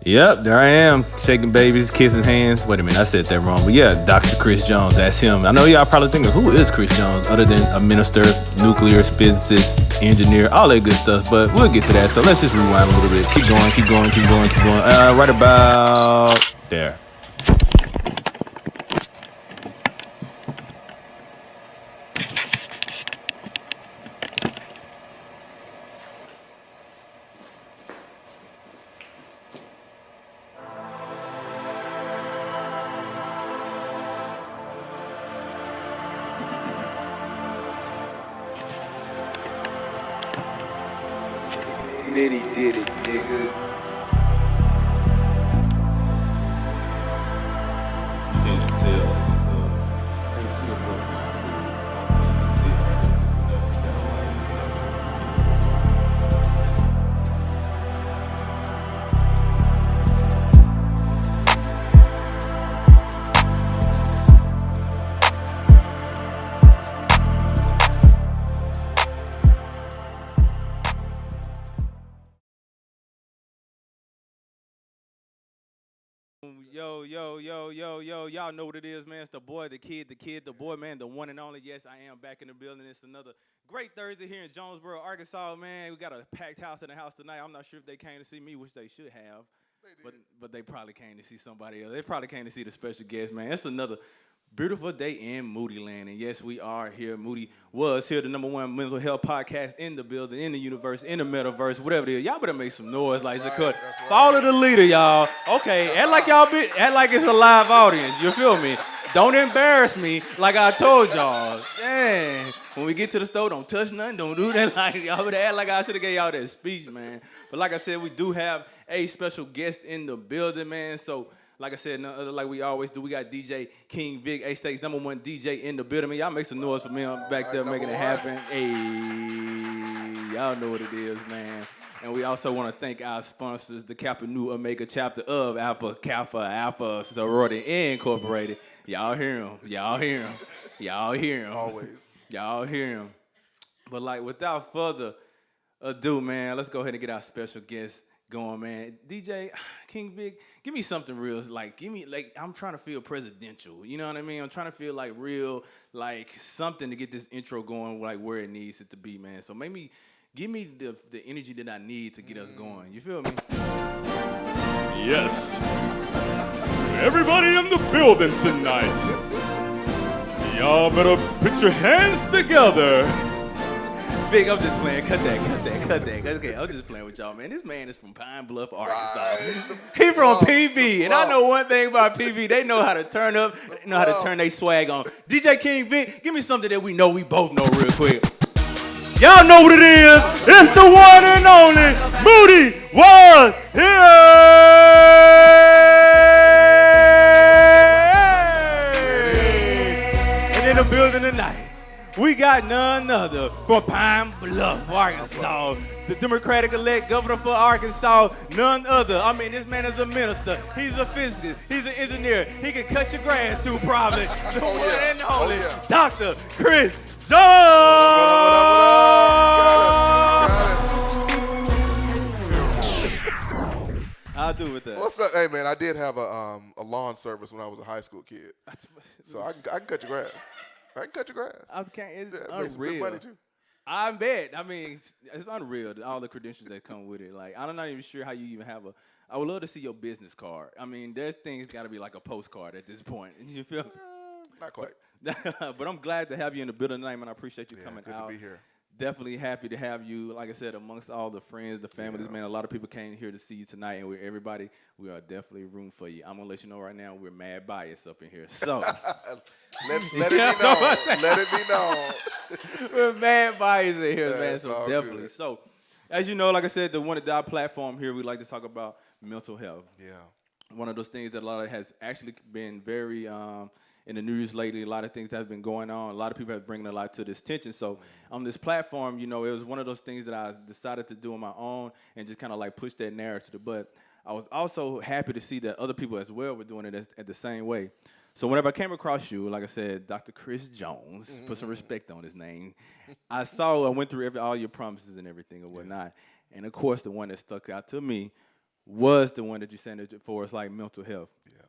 Yep, there I am, shaking babies, kissing hands. Wait a minute, I said that wrong. But yeah, Dr. Chris Jones, that's him. I know y'all probably thinking, who is Chris Jones other than a minister, nuclear physicist, engineer, all that good stuff. But we'll get to that. So let's just rewind a little bit. Keep going, keep going, keep going, keep going. Right about there. Smitty did it, nigga. You can't tell, like, can't see a book. Yo, y'all know what it is, man. It's the boy, the kid, the boy, man, the one and only. Yes, I am back in the building. It's another great Thursday here in Jonesboro, Arkansas, man. We got a packed house in the house tonight. I'm not sure if they came to see me, which they should have. But they probably came to see somebody else. They probably came to see the special guest, man. It's another beautiful day in Moody Land. And yes, we are here. Moody Wuz Here, the #1 mental health podcast in the building, in the universe, in the metaverse, whatever it is. Y'all better make some noise like Jacob. Follow the leader, y'all. Okay, act like it's a live audience. You feel me? Don't embarrass me like I told y'all. Dang. When we get to the store, don't touch nothing. Don't do that. Like y'all would act like I should have gave y'all that speech, man. But like I said, we do have a special guest in the building, man. So like I said, like we always do, we got DJ King Vic, A-State's #1 DJ in the building. Man, y'all make some noise for me. I'm back there making it happen. Hey, y'all know what it is, man. And we also want to thank our sponsors, the Kappa Nu Omega chapter of Alpha Kappa Alpha Sorority Incorporated. Y'all hear him. Y'all hear him. Y'all hear him. Always. Y'all hear him. But like without further ado, man, let's go ahead and get our special guest going, man. DJ King Vic, give me something real. I'm trying to feel presidential. You know what I mean? I'm trying to feel like real, like something to get this intro going, like where it needs it to be, man. So maybe give me the energy that I need to get us going. You feel me? Yes. Everybody in the building tonight. Y'all better put your hands together. Vic, I'm just playing. Cut that. Okay, I'm just playing with y'all, man. This man is from Pine Bluff, Arkansas. He from PB, and I know one thing about PB. They know how to turn up. They know how to turn their swag on. DJ King Vic, give me something that we both know real quick. Y'all know what it is. It's the one and only Moody Wuz Here. And in the building tonight, we got none other from Pine Bluff, Arkansas. The Democratic-elect governor for Arkansas, none other. I mean, this man is a minister. He's a physicist. He's an engineer. He can cut your grass too, probably. The one and only Dr. Chris Jones. I'll do with that. What's up? Hey, man, I did have a lawn service when I was a high school kid. So I can cut your grass. I can cut your grass. It's make some good unreal. money, too. I bet. I mean, it's unreal, all the credentials that come with it. Like, I'm not even sure how you even have I would love to see your business card. I mean, there's things got to be like a postcard at this point. You feel me? Not quite. But I'm glad to have you in the building tonight, man. I appreciate you coming good out. to be here. Definitely happy to have you, like I said, amongst all the friends, the families, man. A lot of people came here to see you tonight, and we are definitely room for you. I'm going to let you know right now, we're mad biased up in here. So let it be known. Let it be known. We're mad biased in here, man. It's So all definitely. good. So as you know, like I said, the One to Die platform here, we like to talk about mental health. Yeah. One of those things that a lot of has actually been very in the news lately. A lot of things that have been going on. A lot of people have bringing a lot to this attention. So on this platform, you know, it was one of those things that I decided to do on my own and just kind of like push that narrative. But I was also happy to see that other people as well were doing it at the same way. So whenever I came across you, like I said, Dr. Chris Jones, put some respect on his name. I went through all your promises and everything and whatnot. And of course, the one that stuck out to me was the one that you sent it for us, like mental health. Yeah.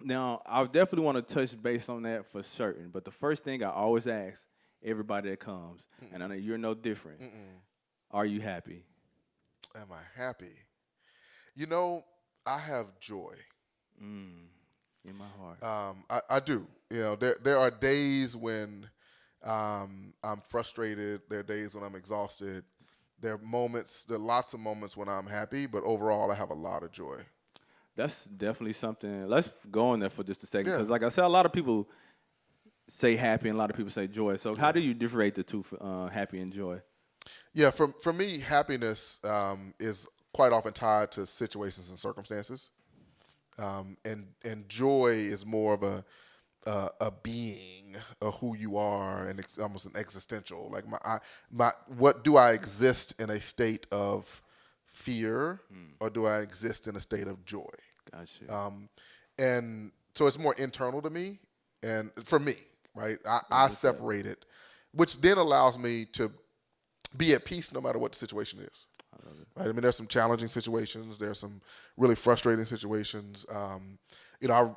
Now, I definitely want to touch base on that for certain. But the first thing I always ask everybody that comes, and I know you're no different, are you happy? Am I happy? You know, I have joy. In my heart. I do. You know, there are days when I'm frustrated. There are days when I'm exhausted. There are lots of moments when I'm happy, but overall I have a lot of joy. That's definitely something. Let's go on there for just a second. Yeah. Because like I said, a lot of people say happy and a lot of people say joy. So how do you differentiate the two, happy and joy? Yeah, for me, happiness is quite often tied to situations and circumstances. And joy is more of a being of who you are, and it's almost an existential. Like what do I exist in a state of fear, or do I exist in a state of joy? Gotcha. And so it's more internal to me, and for me, right? I separate it, which then allows me to be at peace no matter what the situation is. Right? I mean, there's some challenging situations. There's some really frustrating situations. I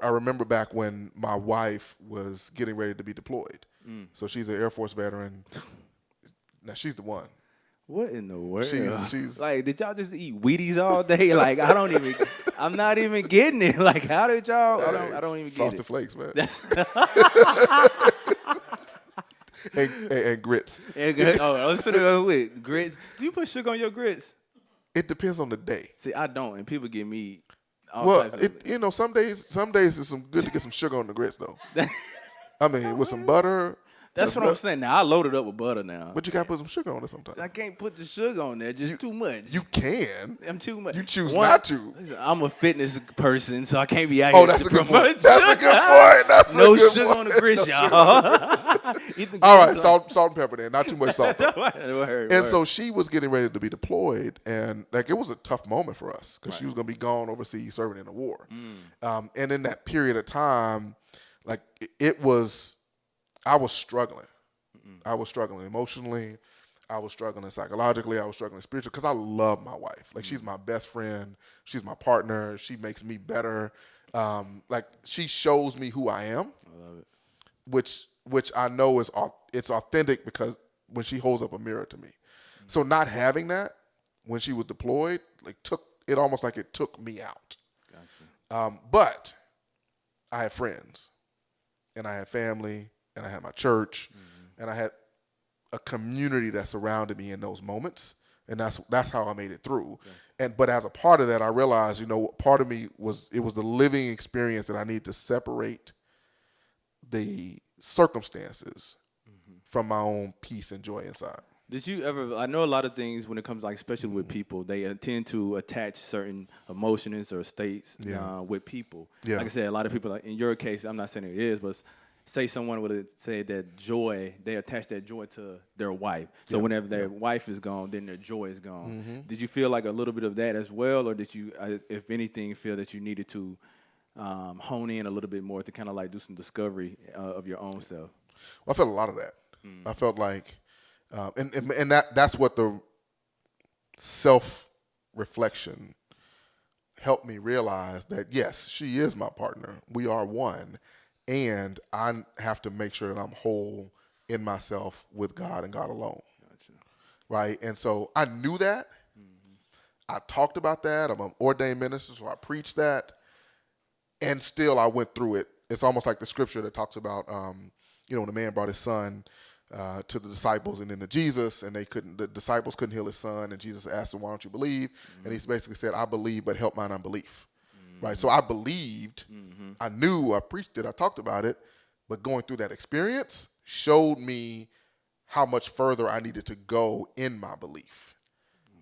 remember back when my wife was getting ready to be deployed. So she's an Air Force veteran. Now, she's the one. What in the world? She's like, did y'all just eat Wheaties all day? Like, I'm not even getting it. Like, how did y'all? I don't even get it. Frosted Flakes, man. and grits. I was finna go with grits. Do you put sugar on your grits? It depends on the day. See, I don't, and people give me. Some days it's good to get some sugar on the grits though. I mean, with some butter. That's what I'm saying. Now I load it up with butter now. But you gotta put some sugar on it sometimes. I can't put the sugar on there. Just too much. You can. I'm too much. You choose not to. Listen, I'm a fitness person, so I can't be out here. Oh, that's a good point. That's a good point. That's no a good sugar point. on the grits, y'all. All right, salt and pepper then. Not too much salt. Word. So she was getting ready to be deployed, and like it was a tough moment for us because she was going to be gone overseas serving in a war. And in that period of time, like I was struggling. I was struggling emotionally. I was struggling psychologically. I was struggling spiritually because I love my wife. Like she's my best friend. She's my partner. She makes me better. Like she shows me who I am. I love it. Which I know it's authentic because when she holds up a mirror to me. So not having that when she was deployed, took me out. Gotcha. But I had friends, and I had family, and I had my church, and I had a community that surrounded me in those moments, and that's how I made it through. Okay. But as a part of that, I realized, part of me was the living experience that I need to separate the circumstances from my own peace and joy inside. Did you ever? I know a lot of things when it comes, especially with people, they tend to attach certain emotions or states with people. Yeah. Like I said, a lot of people, in your case, I'm not saying it is, but say someone would have said that joy, they attach that joy to their wife. So whenever their wife is gone, then their joy is gone. Did you feel like a little bit of that as well, or did you, if anything, feel that you needed to hone in a little bit more to kind of do some discovery of your own self? Well, I felt a lot of that. I felt like, and that's what the self-reflection helped me realize that, yes, she is my partner. We are one. And I have to make sure that I'm whole in myself with God and God alone. Gotcha. Right? And so I knew that. I talked about that. I'm an ordained minister, so I preached that. And still I went through it. It's almost like the scripture that talks about, when the man brought his son to the disciples and then to Jesus, and the disciples couldn't heal his son, and Jesus asked him, why don't you believe? And he basically said, I believe, but help mine unbelief. Right, so I believed, I knew, I preached it, I talked about it, but going through that experience showed me how much further I needed to go in my belief.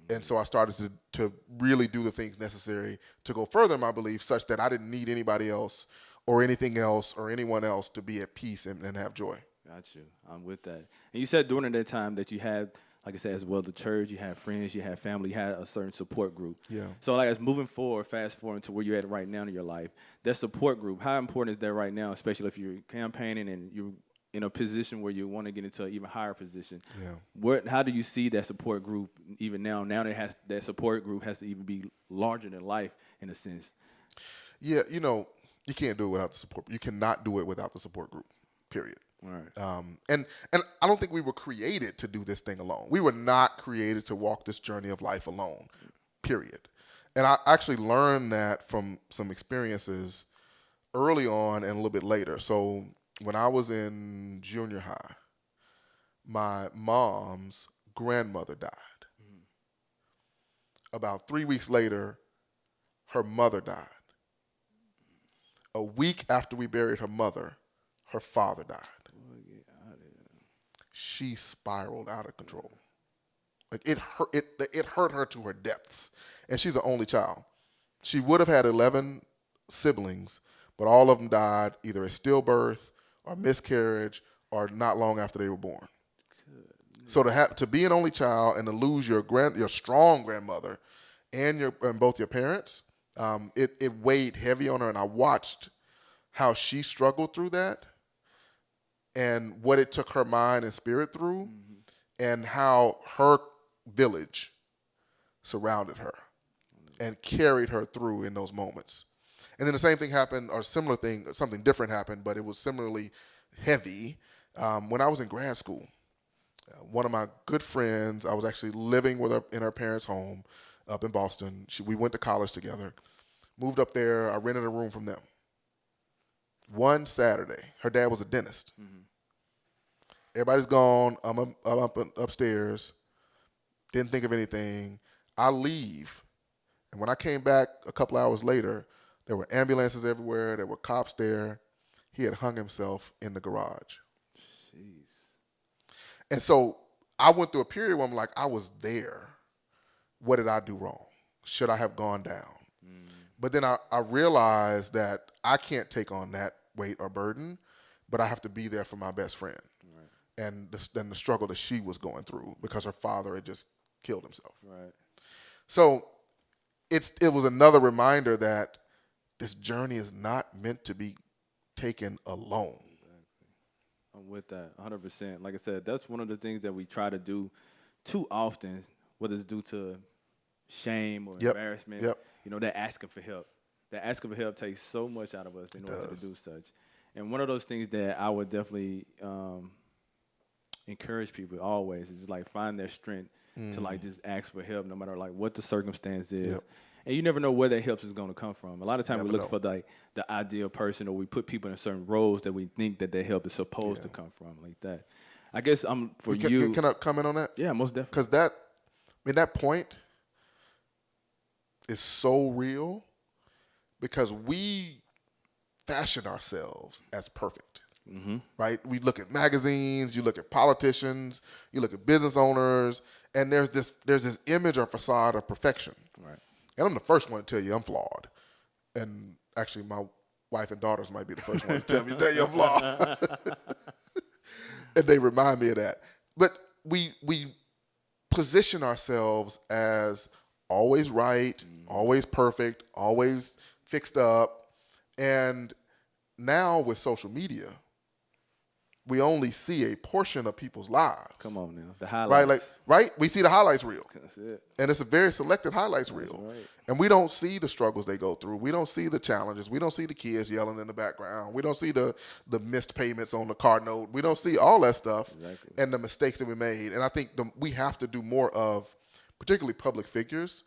And so I started to really do the things necessary to go further in my belief, such that I didn't need anybody else or anything else or anyone else to be at peace and have joy. Got you. I'm with that. And you said during that time that you had, like I said, as well, the church, you had friends, you had family, you had a certain support group. Yeah. So as moving forward, fast forward to where you're at right now in your life, that support group, how important is that right now, especially if you're campaigning and you're in a position where you want to get into an even higher position. Yeah. How do you see that support group even now? Now that support group has to even be larger than life in a sense. Yeah, you can't do it without the support. You cannot do it without the support group. Period. All right. And I don't think we were created to do this thing alone. We were not created to walk this journey of life alone. Period. And I actually learned that from some experiences early on and a little bit later. So when I was in junior high, my mom's grandmother died. About 3 weeks later, her mother died. A week after we buried her mother, her father died. She spiraled out of control. Like it hurt her to her depths. And she's an only child. She would have had 11 siblings, but all of them died either at stillbirth or miscarriage or not long after they were born. So to be an only child and to lose your strong grandmother and both your parents, it weighed heavy on her. And I watched how she struggled through that and what it took her mind and spirit through, and how her village surrounded her and carried her through in those moments. And then the same thing happened, or similar thing, something different happened, but it was similarly heavy when I was in grad school. One of my good friends, I was actually living with her in her parents' home up in Boston. We went to college together, moved up there. I rented a room from them. One Saturday, her dad was a dentist. Everybody's gone. I'm up upstairs. Didn't think of anything. I leave. And when I came back a couple hours later, there were ambulances everywhere. There were cops there. He had hung himself in the garage. Jeez. And so I went through a period where I'm like, I was there. What did I do wrong? Should I have gone down? But then I realized that I can't take on that weight or burden, but I have to be there for my best friend. Right. And the struggle that she was going through because her father had just killed himself. Right. So it was another reminder that this journey is not meant to be taken alone. Exactly. I'm with that 100%. Like I said, that's one of the things that we try to do too often, whether it's due to shame or embarrassment. That asking for help. That asking for help takes so much out of us in order to do such. And one of those things that I would definitely encourage people always is like find their strength to like just ask for help no matter like what the circumstance is. And you never know where that help is going to come from. A lot of times we look for the ideal person, or we put people in certain roles that we think that their help is supposed to come from, like that. I guess Can I comment on that? Yeah, most definitely. Because that point is so real, because we fashion ourselves as perfect. Right? We look at magazines, you look at politicians, you look at business owners, and there's this image or facade of perfection. Right. And I'm the first one to tell you I'm flawed. And actually my wife and daughters might be the first ones to tell me that you're flawed. And they remind me of that. But we position ourselves as always right, always perfect, always fixed up. And now with social media, we only see a portion of people's lives. Come on now, the highlights. Right? We see the highlights reel. That's it. And it's a very selected highlights reel. Right. And we don't see the struggles they go through. We don't see the challenges. We don't see the kids yelling in the background. We don't see the missed payments on the car note. We don't see all that stuff and the mistakes that we made. And I think we have to do more of, particularly public figures,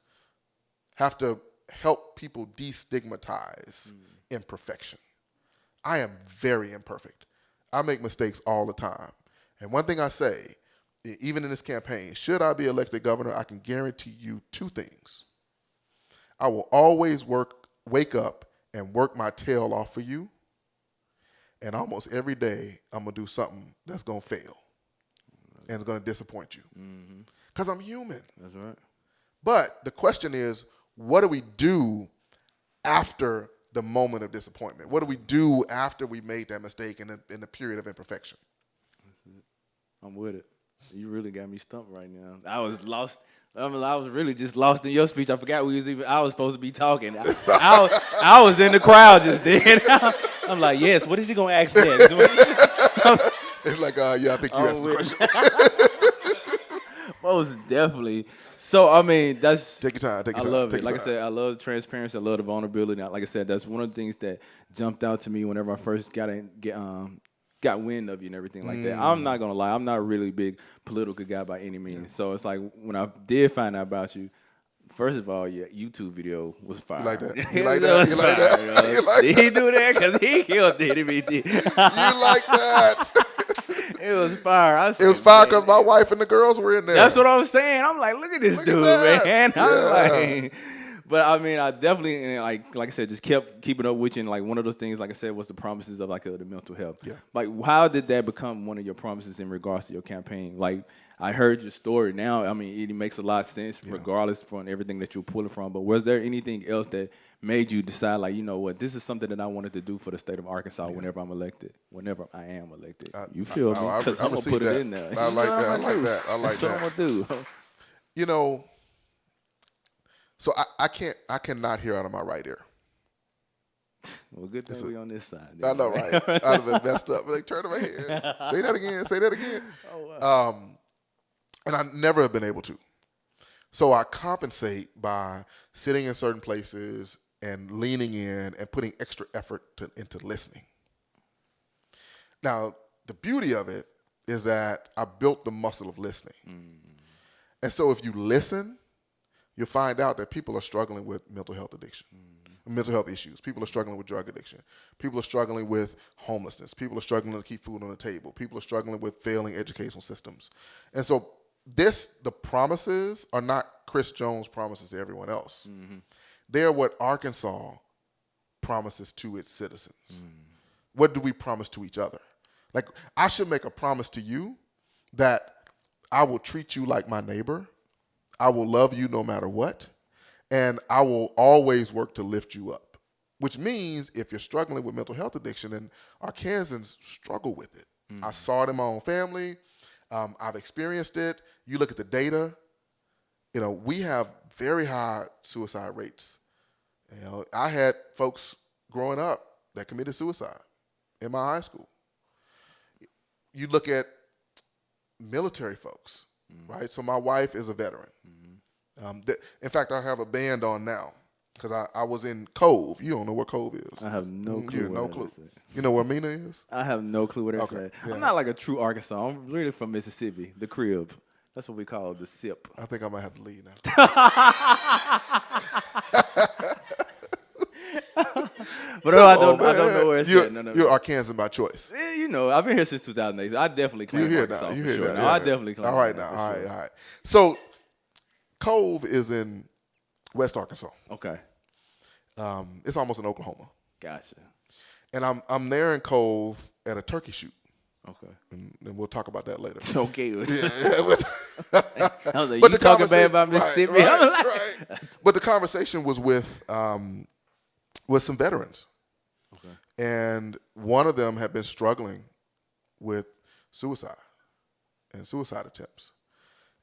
have to help people destigmatize imperfection. I am very imperfect. I make mistakes all the time. And one thing I say, even in this campaign, should I be elected governor, I can guarantee you two things. I will always wake up and work my tail off for you. And almost every day, I'm going to do something that's going to fail and it's going to disappoint you. Because I'm human. That's right. But the question is, what do we do after the moment of disappointment? What do we do after we made that mistake in the period of imperfection? That's it. I'm with it. You really got me stumped right now. I was lost. I was really just lost in your speech. I forgot I was supposed to be talking. I was in the crowd just then. I'm like, yes, what is he going to ask next? It's like, yeah, I think you asked the with- question. Most definitely. So I mean, that's Take your time. Take I your time. love Take it. your Like I time. said, I love the transparency. I love the vulnerability. Like I said, that's one of the things that jumped out to me whenever I first got wind of you and everything like that. I'm not gonna lie, I'm not a really big political guy by any means. So it's like when I did find out about you, first of all, your YouTube video was fire. You like that? You It like was that? You like fire, that? yo. You like Did he do that? Because he killed it. If he did. You like that? It was fire. I It was said, fire man, because my wife and the girls were in there. that's what I'm saying. I'm like, look at this Look at dude, that. man. I'm Yeah. like, but I mean, I definitely and like I said, just kept keeping up with you. And like one of those things, like I said, was the promises of like the mental health. Yeah. Like, how did that become one of your promises in regards to your campaign? Like, I heard your story now. I mean, it makes a lot of sense, regardless from everything that you're pulling from. But was there anything else that made you decide, like, you know what, this is something that I wanted to do for the state of Arkansas whenever I'm elected, whenever I am elected? You feel me? Because I'm gonna put it in there. I You like know that. what I I'm like gonna that. I like That's what I'm that. gonna do. You know, so I cannot hear out of my right ear. Well, good thing we on this side. I know, right? I'd have been messed up. Like, turn my head. Say that again. Say that again. Oh, wow. And I never have been able to. So I compensate by sitting in certain places and leaning in and putting extra effort into listening. Now, the beauty of it is that I built the muscle of listening. And so if you listen, you'll find out that people are struggling with mental health addiction, mental health issues. People are struggling with drug addiction. People are struggling with homelessness. People are struggling to keep food on the table. People are struggling with failing educational systems. And so the promises are not Chris Jones' promises to everyone else. They're what Arkansas promises to its citizens. What do we promise to each other? Like, I should make a promise to you that I will treat you like my neighbor. I will love you no matter what. And I will always work to lift you up. Which means if you're struggling with mental health addiction, and Arkansans struggle with it. I saw it in my own family. I've experienced it. You look at the data. You know, we have very high suicide rates. You know, I had folks growing up that committed suicide in my high school. You look at military folks, right? So my wife is a veteran. In fact, I have a band on now because I was in Cove. You don't know where Cove is. I have no clue. You have no what that clue. is. You know where Mina is? I have no clue what that's Okay, at. yeah. I'm not like a true Arkansas. I'm really from Mississippi, the crib. That's what we call the SIP. I think I might have to leave now. But I don't know where it's at. No. You're Arkansan by choice. Eh, you know, I've been here since 2008. I definitely claim You here Arkansas now. You for here sure. now. No, Yeah. I definitely claim All right that now. for All sure. right. All right. So Cove is in West Arkansas. Okay, It's almost in Oklahoma. gotcha. And I'm there in Cove at a turkey shoot. Okay. And we'll talk about that later. Okay. Yeah, I was like, but you the talking bad conversa- about Mississippi? I'm like, right. But the conversation was with some veterans. Okay. And one of them had been struggling with suicide and suicide attempts.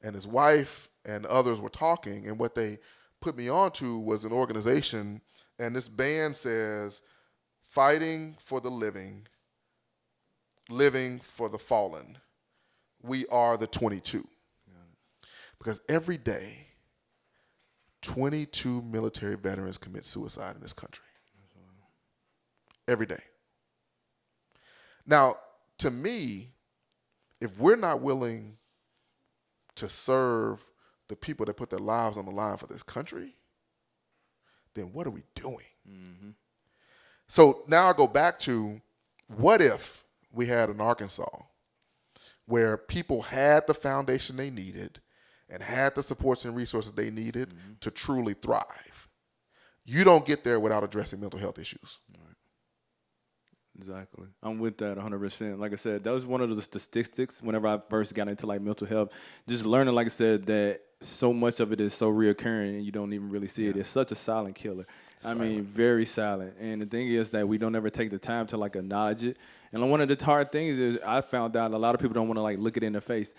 And his wife and others were talking, and what they put me onto was an organization, and this band says, fighting for the living, living for the fallen. We are the 22. Because every day, 22 military veterans commit suicide in this country. Every day. Now, to me, if we're not willing to serve the people that put their lives on the line for this country, then what are we doing? So now I go back to, what if we had an Arkansas where people had the foundation they needed and had the supports and resources they needed to truly thrive? You don't get there without addressing mental health issues. Exactly. I'm with that 100%. Like I said, that was one of the statistics whenever I first got into like mental health. Just learning, like I said, that so much of it is so reoccurring and you don't even really see it. It's such a silent killer. I mean, very silent. And the thing is that we don't ever take the time to like acknowledge it. And one of the hard things is I found out a lot of people don't want to like look it in the face.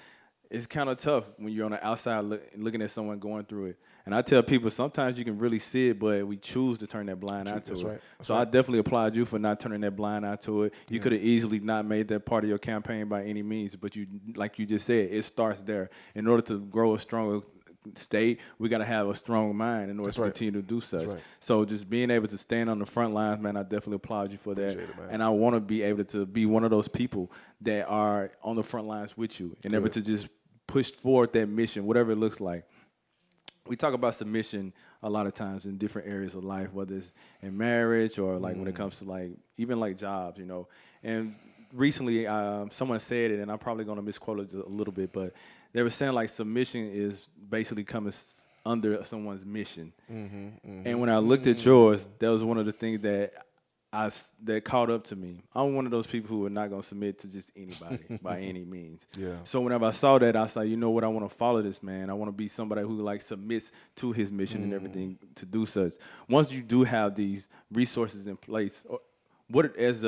It's kind of tough when you're on the outside looking at someone going through it. And I tell people sometimes you can really see it, but we choose to turn that blind eye to That's it. right. So I definitely applaud you for not turning that blind eye to it. You could have easily not made that part of your campaign by any means, but you, like you just said, it starts there. In order to grow a stronger state, we got to have a strong mind in order to continue to do such. So just being able to stand on the front lines, man, I definitely applaud you for that. Appreciate it, man. And I want to be able to be one of those people that are on the front lines with you and able to just push forward that mission, whatever it looks like. We talk about submission a lot of times in different areas of life, whether it's in marriage or like when it comes to like even like jobs, you know. And recently, someone said it, and I'm probably going to misquote it a little bit, but they were saying like submission is basically coming under someone's mission. And when I looked at yours, that was one of the things that that caught up to me. I'm one of those people who are not going to submit to just anybody by any means. So whenever I saw that, I was like, you know what? I want to follow this man. I want to be somebody who like submits to his mission and everything to do such. Once you do have these resources in place, what as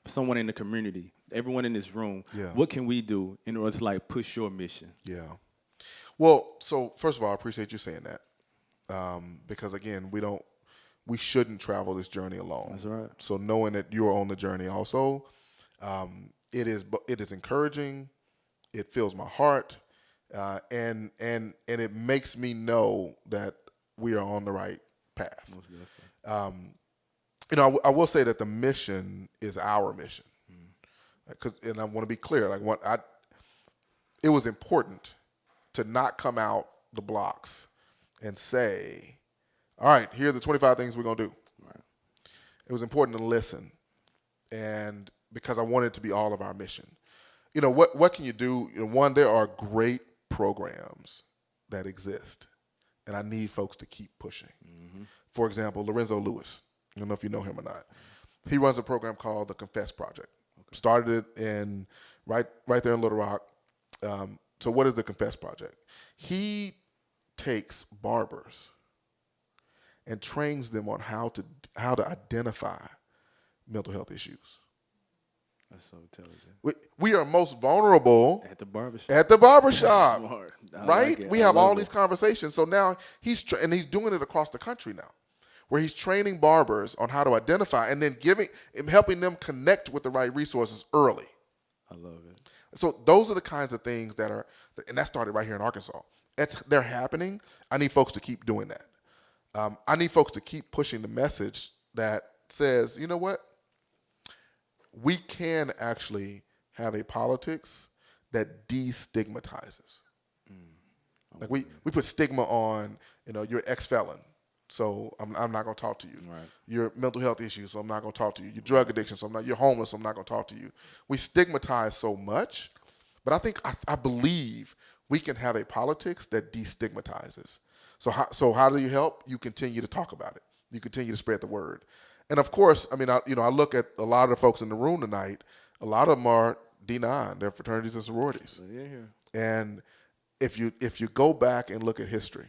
someone in the community, everyone in this room, what can we do in order to like push your mission? Well, so first of all, I appreciate you saying that because again, we shouldn't travel this journey alone. That's right. So knowing that you're on the journey also, it is encouraging. It fills my heart, and it makes me know that we are on the right path. You know, I will say that the mission is our mission, and I want to be clear. Like it was important to not come out the blocks and say, all right, here are the 25 things we're going to do. It was important to listen, and because I wanted it to be all of our mission. You know, what can you do? You know, one, there are great programs that exist, and I need folks to keep pushing. For example, Lorenzo Lewis. I don't know if you know him or not. He runs a program called the Confess Project. Started it in right there in Little Rock. So what is the Confess Project? He takes barbers and trains them on how to identify mental health issues. That's so intelligent. We are most vulnerable at the barbershop. At the barbershop, right? Like we have all these conversations. So now he's doing it across the country now, where he's training barbers on how to identify and then helping them connect with the right resources early. I love it. So those are the kinds of things and that started right here in Arkansas. They're happening. I need folks to keep doing that. I need folks to keep pushing the message that says, you know what? We can actually have a politics that destigmatizes. Like we put stigma on, you know, you're ex-felon, so I'm not going to talk to you. Right. Your mental health issues, so I'm not going to talk to you. Your drug addiction, so you're homeless, so I'm not going to talk to you. We stigmatize so much, but I believe we can have a politics that destigmatizes. So how do you help? You continue to talk about it. You continue to spread the word. And of course, I mean, I look at a lot of the folks in the room tonight. A lot of them are D9. They're fraternities and sororities. And if you go back and look at history,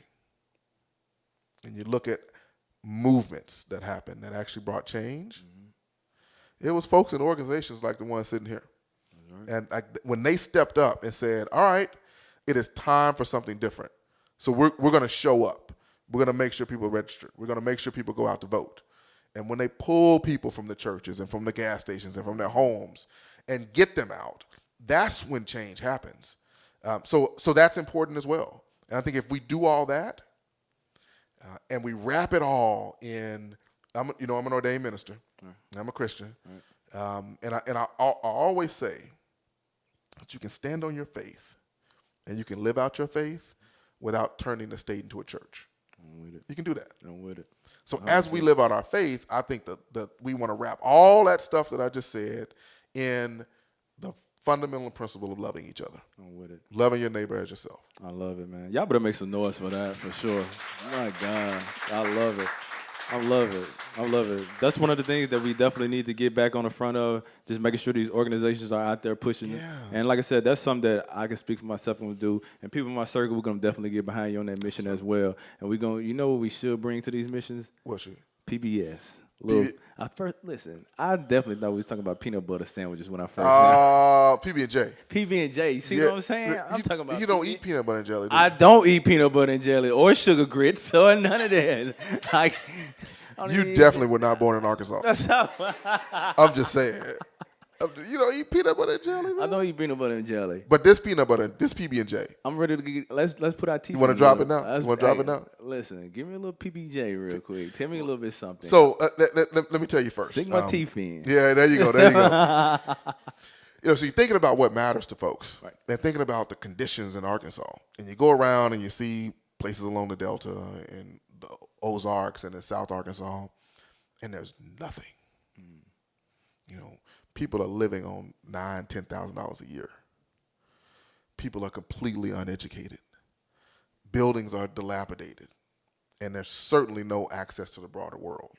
and you look at movements that happened that actually brought change, it was folks in organizations like the one sitting here. And when they stepped up and said, all right, it is time for something different. So we're going to show up. We're going to make sure people register. We're going to make sure people go out to vote. And when they pull people from the churches and from the gas stations and from their homes and get them out, that's when change happens. So that's important as well. And I think if we do all that and we wrap it all in, I'm an ordained minister. Right. I'm a Christian. Right. And I always say that you can stand on your faith and you can live out your faith without turning the state into a church. You can do that. I'm with it. So as we live out our faith, I think that we want to wrap all that stuff that I just said in the fundamental principle of loving each other. I'm with it. Loving your neighbor as yourself. I love it, man. Y'all better make some noise for that, for sure. My God. I love it. I love it. I love it. That's one of the things that we definitely need to get back on the front of, just making sure these organizations are out there pushing it. And like I said, that's something that I can speak for myself and do. And people in my circle, we're going to definitely get behind you on that mission as well. And we're going to, you know what we should bring to these missions? What should? PBS. Listen, I definitely thought we was talking about peanut butter sandwiches when I first. PB&J. PB&J. You see what I'm saying? I'm talking about. You don't eat peanut butter and jelly, do I you? don't eat peanut butter and jelly or sugar grits or none of that. You definitely were not born in Arkansas. That's how. I'm just saying. You don't eat peanut butter and jelly, man? I don't eat peanut butter and jelly. But this peanut butter, this PB&J. I'm ready to get. Let's put our teeth. You want to drop it now? You want to drop it now? Listen, give me a little PB&J real quick. Tell me a little bit something. So let me tell you first. Sink my teeth in. Yeah, there you go. There you go. So you're thinking about what matters to folks, right? And thinking about the conditions in Arkansas, and you go around and you see places along the Delta and the Ozarks and in South Arkansas, and there's nothing. People are living on $9,000, $10,000 a year. People are completely uneducated. Buildings are dilapidated, and there's certainly no access to the broader world.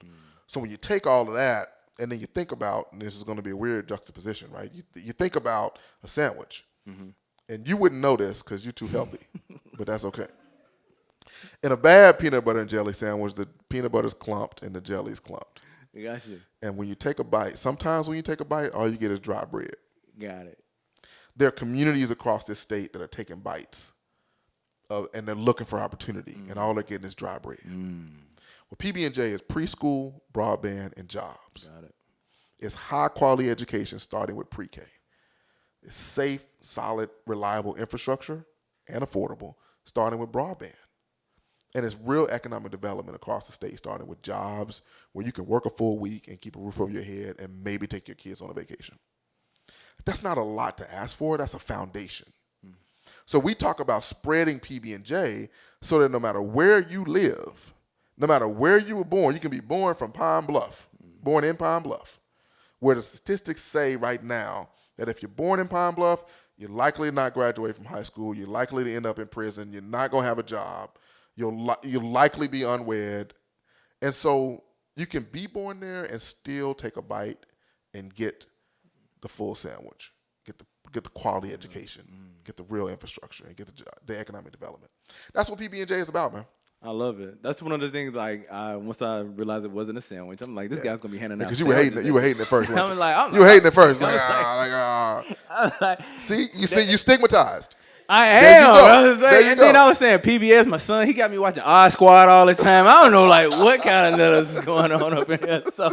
So when you take all of that, and then you think about, and this is going to be a weird juxtaposition, right? You think about a sandwich, and you wouldn't know this because you're too healthy, but that's okay. In a bad peanut butter and jelly sandwich, the peanut butter's clumped and the jelly's clumped. Got you. And when you take a bite, sometimes when you take a bite, all you get is dry bread. Got it. There are communities across this state that are taking bites, and they're looking for opportunity, and all they're getting is dry bread. Well, PB&J is preschool, broadband, and jobs. Got it. It's high-quality education starting with pre-K. It's safe, solid, reliable infrastructure, and affordable, starting with broadband. And it's real economic development across the state, starting with jobs where you can work a full week and keep a roof over your head and maybe take your kids on a vacation. That's not a lot to ask for. That's a foundation. So we talk about spreading PB&J so that no matter where you live, no matter where you were born, you can be born from Pine Bluff, born in Pine Bluff, where the statistics say right now that if you're born in Pine Bluff, you're likely to not graduate from high school, you're likely to end up in prison, you're not going to have a job, you'll likely be unwed. And so you can be born there and still take a bite and get the full sandwich, get the quality education, get the real infrastructure, and get the economic development. That's what PB&J is about, man. I love it. That's one of the things. Like, once I realized it wasn't a sandwich, I'm like, this guy's gonna be handing out. Because you were hating it first. I'm like, you were hating it first. See, you stigmatized. I am. There you go. I was saying, and then I was saying, PBS, my son, he got me watching Odd Squad all the time. I don't know, like, what kind of letters is going on up in here. So,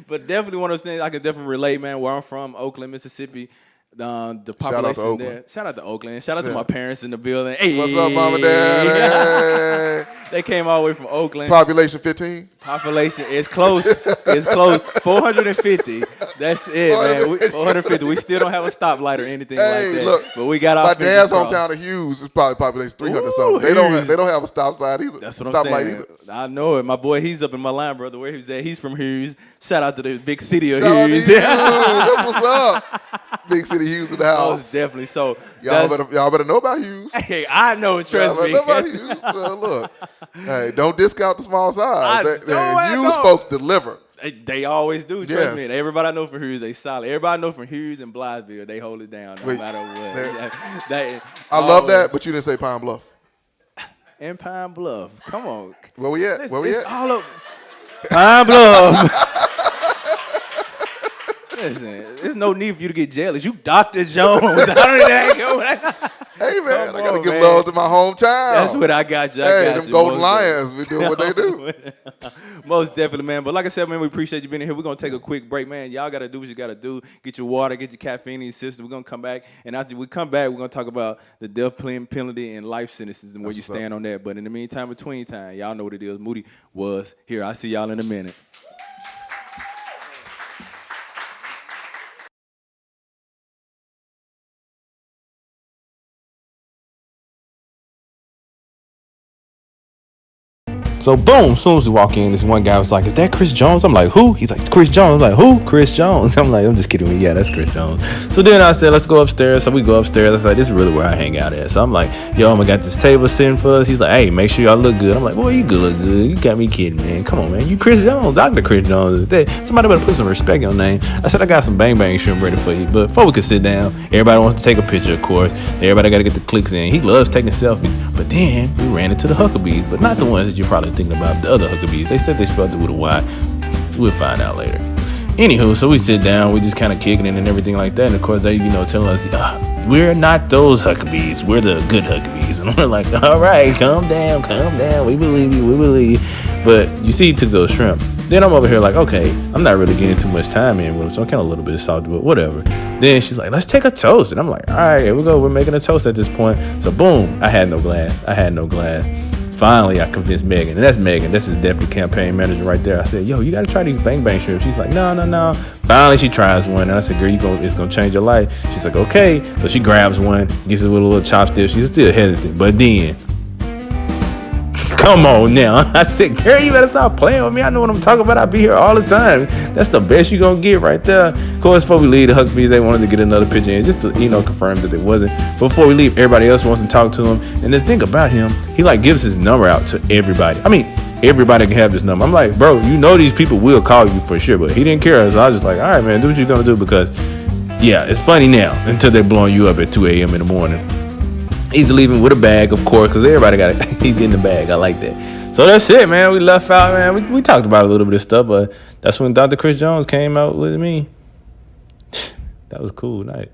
but definitely one of those things I can definitely relate, man. Where I'm from, Oakland, Mississippi. The population there. Shout out to Oakland. Shout out to my parents in the building. Hey. What's up, mom and dad? Hey. They came all the way from Oakland. Population 15? Population is close. It's close. 450. That's it, man. 450. We still don't have a stoplight or anything like that. Look, but we got our my dad's hometown of Hughes is probably population 300 something. They don't have a stop sign either. That's what I'm saying. Either. I know it. My boy, he's up in my line, brother. Where he's at. He's from Hughes. Shout out to the big city of Hughes. That's what's up. Big city Hughes in the house. Most definitely. So y'all better know about Hughes. Hey, I know. Trust me. Know about Hughes. Well, look, hey, don't discount the small size. Hughes folks deliver. They always do. Trust me. Everybody I know from Hughes, they solid. Everybody I know from Hughes and Blytheville, they hold it down no matter what. I love that, but you didn't say Pine Bluff. And Pine Bluff. Come on. Where we at? All over. Pine Bluff. Listen, there's no need for you to get jealous. You Dr. Jones. Hey, man, I got to give love to my hometown. That's what I got you. Them Golden Lions, we doing what they do. Most definitely, man. But like I said, man, we appreciate you being here. We're going to take a quick break, man. Y'all got to do what you got to do. Get your water, get your caffeine in your system. We're going to come back. And after we come back, we're going to talk about the death penalty and life sentences and where you stand on that. But in the meantime, between time, y'all know what it is. Moody Wuz Here. I'll see y'all in a minute. So boom, as soon as we walk in, this one guy was like, "Is that Chris Jones?" I'm like, "Who?" He's like, "Chris Jones." I'm like, "Who? Chris Jones?" I'm like, "I'm just kidding with you. Yeah, that's Chris Jones." So then I said, "Let's go upstairs." So we go upstairs. I was like, "This is really where I hang out at." So I'm like, "Yo, I got this table sitting for us." He's like, "Hey, make sure y'all look good." I'm like, "Boy, you look good. You got me kidding, man. Come on, man. You Chris Jones, Dr. Chris Jones. Somebody better put some respect on your name." I said, "I got some bang bang shrimp ready for you." But before we could sit down, everybody wants to take a picture, of course. Everybody got to get the clicks in. He loves taking selfies. But then we ran into the Huckabees, but not the ones that you're probably thinking about, the other Huckabees. They said they spelled it with a Y. We'll find out later. Anywho, so we sit down, we just kind of kicking it and everything like that. And of course, they, telling us, we're not those Huckabees. We're the good Huckabees. And we're like, all right, calm down. We believe you. But you see, he took those shrimp. Then I'm over here like, okay, I'm not really getting too much time in with him, so I'm kind of a little bit salty, but whatever. Then she's like, let's take a toast. And I'm like, all right, here we go. We're making a toast at this point. So boom, I had no glass. Finally, I convinced Megan, and that's Megan. That's his deputy campaign manager right there. I said, yo, you got to try these bang bang shrimp. She's like, no. Finally, she tries one, and I said, girl, it's going to change your life. She's like, okay. So she grabs one, gets it with a little chopstick. She's still hesitant, but then, come on now. I said, girl, you better stop playing with me. I know what I'm talking about. I'll be here all the time. That's the best you're going to get right there. Of course, before we leave, the Huckabees, they wanted to get another picture in just to, confirm that it wasn't. But before we leave, everybody else wants to talk to him. And the thing about him, he gives his number out to everybody. I mean, everybody can have this number. I'm like, bro, these people will call you for sure. But he didn't care. So I was just like, all right, man, do what you're going to do because, yeah, it's funny now until they're blowing you up at 2 a.m. in the morning. He's leaving with a bag, of course, because everybody got it. He's getting the bag. I like that. So that's it, man. We left out, man. We talked about a little bit of stuff, but that's when Dr. Chris Jones came out with me. That was a cool night.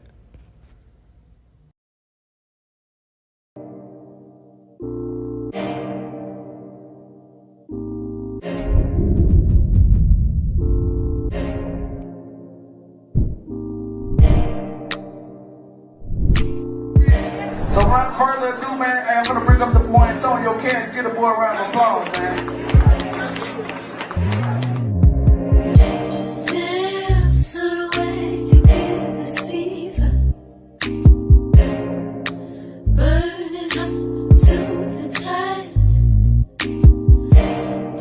So without further ado, man, I'm gonna bring up the boy Antonio Cans. Get a boy a round of applause, man. Damn, son, where'd you get this fever? Burning up to the touch.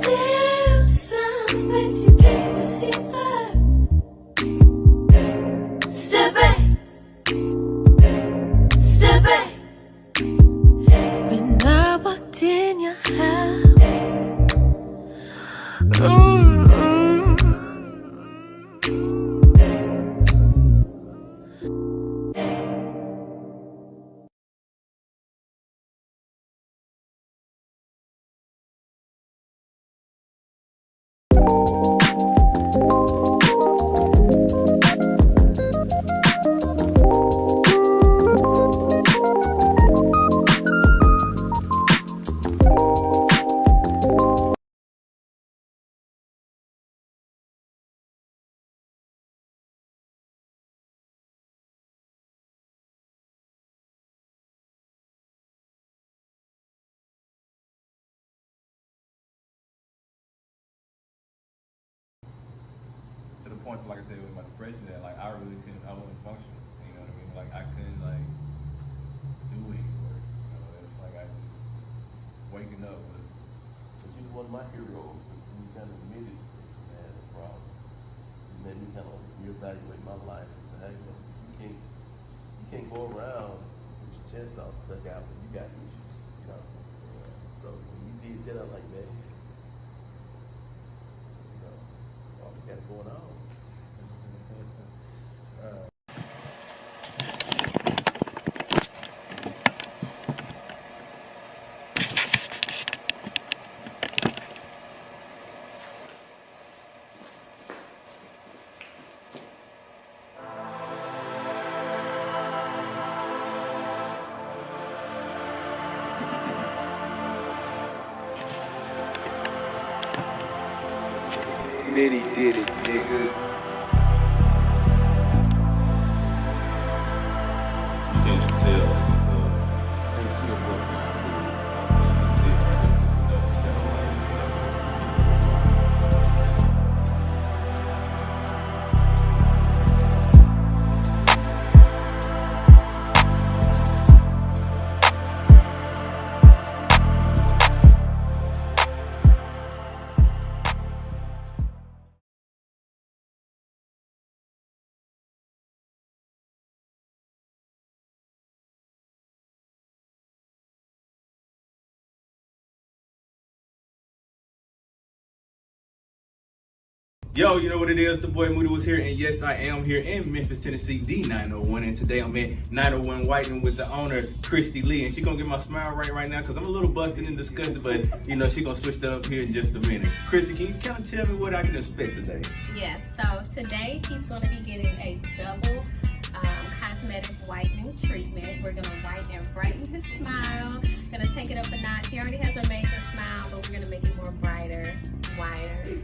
Damn, son, where'd you get this fever? Step back. When I walked in your house, To the point, like I said, with my depression, that I wasn't functional. You know what I mean? I couldn't do any work. It's I just waking up was. But you were one of my heroes. You kind of admitted that you had a problem. You made me kind of reevaluate my life and say, hey man, you can't go around with your chest all stuck out when you got issues, So when you did that, I'm like, man, all we got going on. Smitty did it, nigga. Yo, you know what it is? The boy Moody Wuz Here, and yes, I am here in Memphis, Tennessee, D901, and today I'm at 901 Whiting with the owner, Christy Lee, and she gonna get my smile right now, because I'm a little busted and disgusted, but, you know, she gonna switch that up here in just a minute. Christy, can you kind of tell me what I can expect today? Yes, so today he's going to be getting a double cosmetic whitening treatment. We're going to whiten and brighten his smile, going to take it up a notch. He already has a major smile, but we're going to make it more brighter, wider.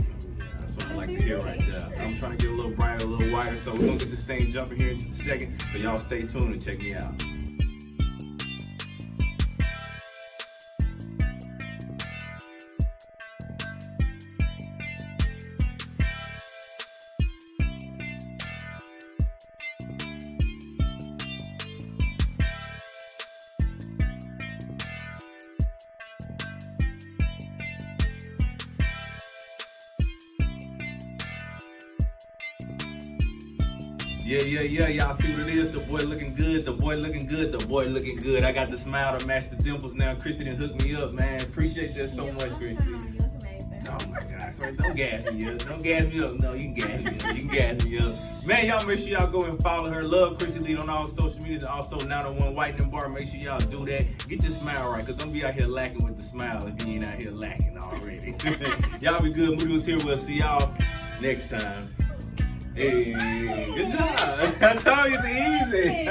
That's what I like to hear right there. I'm trying to get a little brighter, a little wider, so we're going to get this thing jumping here in just a second, so y'all stay tuned and check me out. Yeah, y'all see what it is? The boy looking good, the boy looking good, the boy looking good. I got the smile to match the dimples now. Christy done hooked me up, man. Appreciate that so much, Christy. Oh my God, Christy, don't gas me up. Don't gas me up. No, you can gas me up. You can gas me up. Man, y'all make sure y'all go and follow her. Love Christy Lee on all social medias and also 901 Whitening Bar. Make sure y'all do that. Get your smile right, because don't be out here lacking with the smile if you ain't out here lacking already. Y'all be good. Moody Wuz Here. We'll see y'all next time. Hey, good job. I told you it's easy.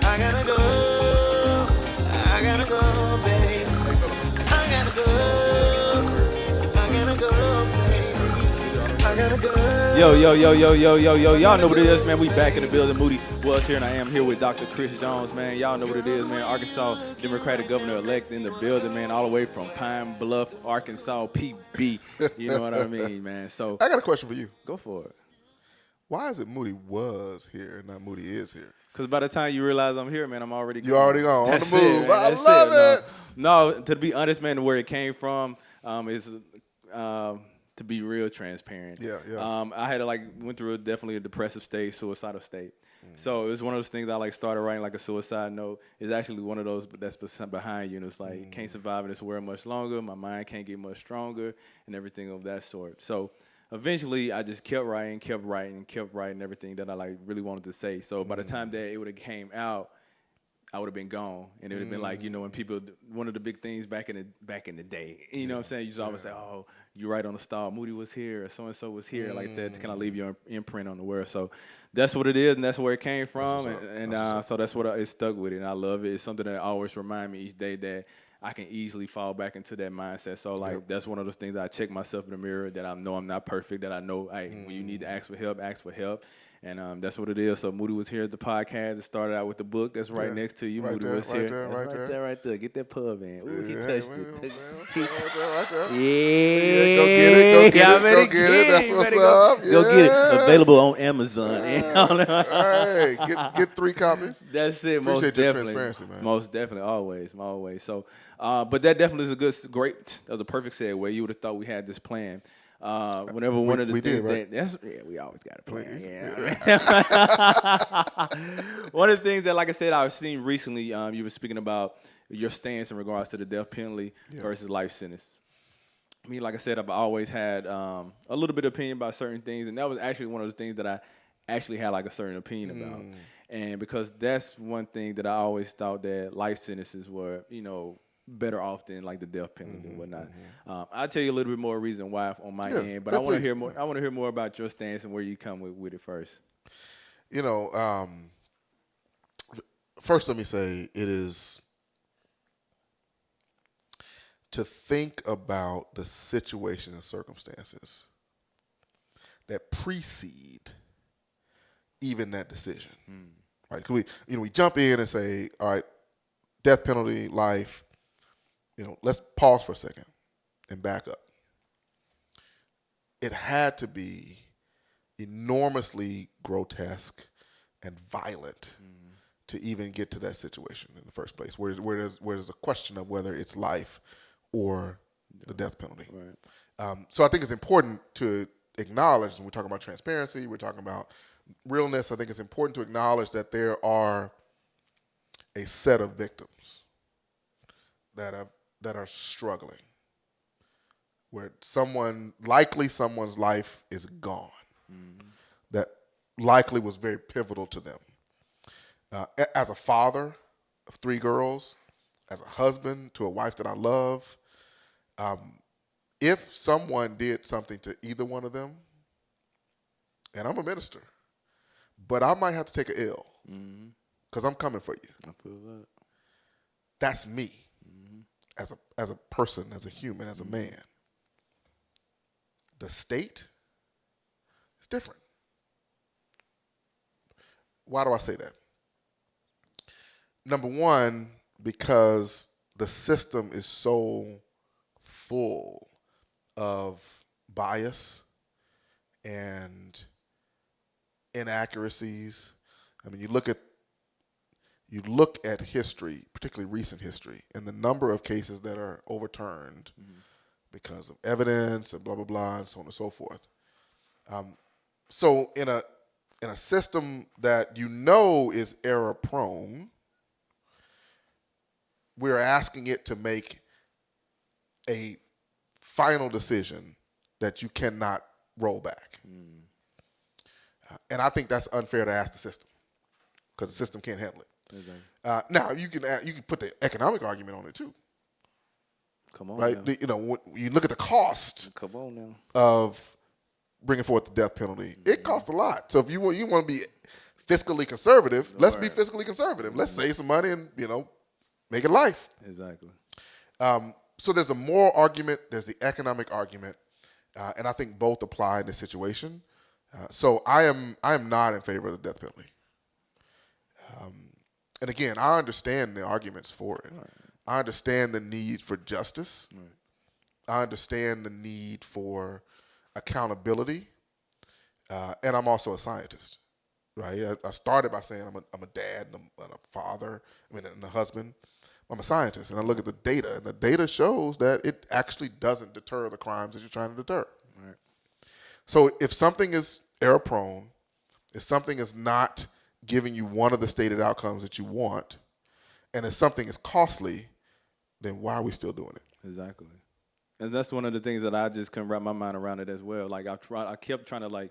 I gotta go, babe. I gotta go, baby. I gotta go. Yo. Y'all know what it is, man. We back in the building. Moody Wuz Here, and I am here with Dr. Chris Jones, man. Y'all know what it is, man. Arkansas Democratic Governor-elect in the building, man. All the way from Pine Bluff, Arkansas, PB. You know what I mean, man. So I got a question for you. Go for it. Why is it Moody was here and not Moody is here? Because by the time you realize I'm here, man, I'm already gone. You already gone. On the move. Man. I love it. No, to be honest, man, where it came from is to be real transparent. Yeah. I had went through definitely a depressive state, suicidal state. So it was one of those things I started writing like a suicide note. It's actually one of those that's behind you, and it's like you can't survive in this world much longer. My mind can't get much stronger, and everything of that sort. So eventually, I just kept writing everything that I really wanted to say. So by the time that it would have came out, I would have been gone, and it would have been like, when people, one of the big things back in the day, you know what I'm saying? You just always say, oh, you write on the star, Moody was here, or so-and-so was here, like I said, to kind of leave your imprint on the world. So that's what it is, and that's where it came from, so that's what it stuck with it, and I love it. It's something that always reminds me each day that I can easily fall back into that mindset. So that's one of those things that I check myself in the mirror, that I know I'm not perfect, that I know when you need to ask for help, And that's what it is. So Moody Wuz Here, the podcast. It started out with the book that's right next to you. Right Moody there, Wuz right Here. there, right there. Right there. Get that pub in. Ooh, he Yeah, touched man, it. right there. Yeah. Go get it. Y'all Go better get it. That's You what's better up. Go get it. Yeah. Available on Amazon. Hey, get 3 copies. That's it. Most Appreciate your definitely. transparency, man. Most definitely. Always. So, but that definitely is great. That was a perfect segue. You would have thought we had this plan. Whenever one of the we things did, right? we always got a plan. One of the things that, like I said, I've seen recently, you were speaking about your stance in regards to the death penalty versus life sentence. I mean, like I said, I've always had a little bit of opinion about certain things, and that was actually one of those things that I actually had like a certain opinion about. And because that's one thing that I always thought that life sentences were, better off than like the death penalty and whatnot. I'll tell you a little bit more reason why on my end, but I want to hear more. I want to hear more about your stance and where you come with it first. First let me say it is to think about the situation and circumstances that precede even that decision. Right? 'Cause we jump in and say, all right, death penalty, life. Let's pause for a second and back up. It had to be enormously grotesque and violent to even get to that situation in the first place, where there's a question of whether it's life or the death penalty. Right. So I think it's important to acknowledge, when we're talking about transparency, we're talking about realness, I think it's important to acknowledge that there are a set of victims that are struggling, where someone's life is gone, that likely was very pivotal to them. As a father of 3 girls, as a husband to a wife that I love, if someone did something to either one of them, and I'm a minister, but I might have to take an L because I'm coming for you. I feel that. That's me. As a person, as a human, as a man. The state is different. Why do I say that? Number one, because the system is so full of bias and inaccuracies. I mean, you look at history, particularly recent history, and the number of cases that are overturned because of evidence and blah, blah, blah, and so on and so forth. So in a system that is error prone, we're asking it to make a final decision that you cannot roll back. And I think that's unfair to ask the system, because the system can't handle it. Exactly. Now you can put the economic argument on it too. Come on, right? now. When you look at the cost Come on now. of bringing forth the death penalty, it costs a lot. So if you want to be fiscally conservative, let's be fiscally conservative. Let's save some money and make it life. Exactly. So there's a moral argument, there's the economic argument, and I think both apply in this situation. So I am not in favor of the death penalty. And again, I understand the arguments for it. Right. I understand the need for justice. Right. I understand the need for accountability. And I'm also a scientist, right? I started by saying I'm a dad and a father, and a husband. I'm a scientist, and I look at the data, and the data shows that it actually doesn't deter the crimes that you're trying to deter. Right. So if something is error-prone, if something is not giving you one of the stated outcomes that you want, and if something is costly, then why are we still doing it? Exactly. And that's one of the things that I just couldn't wrap my mind around it as well. Like I kept trying to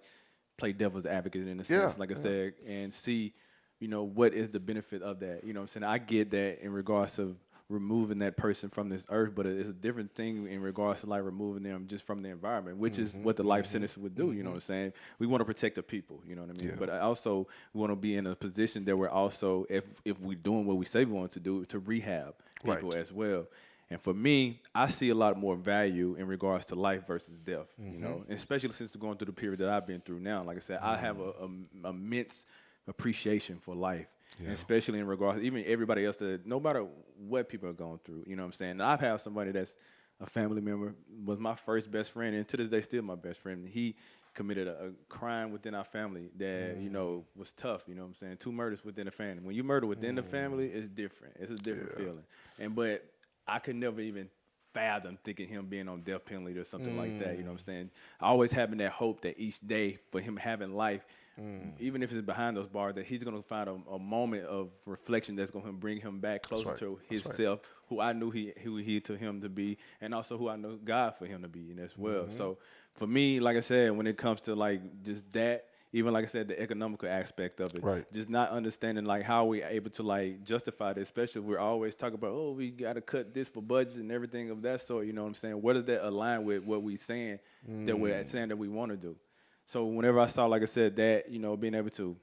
play devil's advocate in a sense, like I said, and see, what is the benefit of that? You know what I'm saying? I get that in regards to removing that person from this earth, but it's a different thing in regards to removing them just from the environment, which is what the life sentence would do. You know what I'm saying? We want to protect the people, you know what I mean? Yeah. But I also want to be in a position that we're also, if we're doing what we say we want to do, to rehab people as well. And for me, I see a lot more value in regards to life versus death, you know, especially since going through the period that I've been through now. Like I said, I have a immense appreciation for life, and especially in regards to even everybody else, that no matter what people are going through, you know what I'm saying? And I've had somebody that's a family member, was my first best friend, and to this day still my best friend. He committed a crime within our family that, you know, was tough, you know what I'm saying? 2 murders within the family. When you murder within the family, it's different. It's a different feeling. But I could never even fathom thinking him being on death penalty or something like that, you know what I'm saying? I always having that hope that each day for him having life, even if it's behind those bars, that he's going to find a moment of reflection that's going to bring him back closer to himself, who I knew who he to him to be, and also who I know God for him to be, and as well. So for me, like I said, when it comes to like just that, even like I said, the economical aspect of it, just not understanding like how we able to like justify this, especially if we're always talking about, oh, we got to cut this for budget and everything of that sort, you know what I'm saying? Where does that align with what we saying that we're saying that we want to do? So whenever I saw, like I said, that, you know, being able to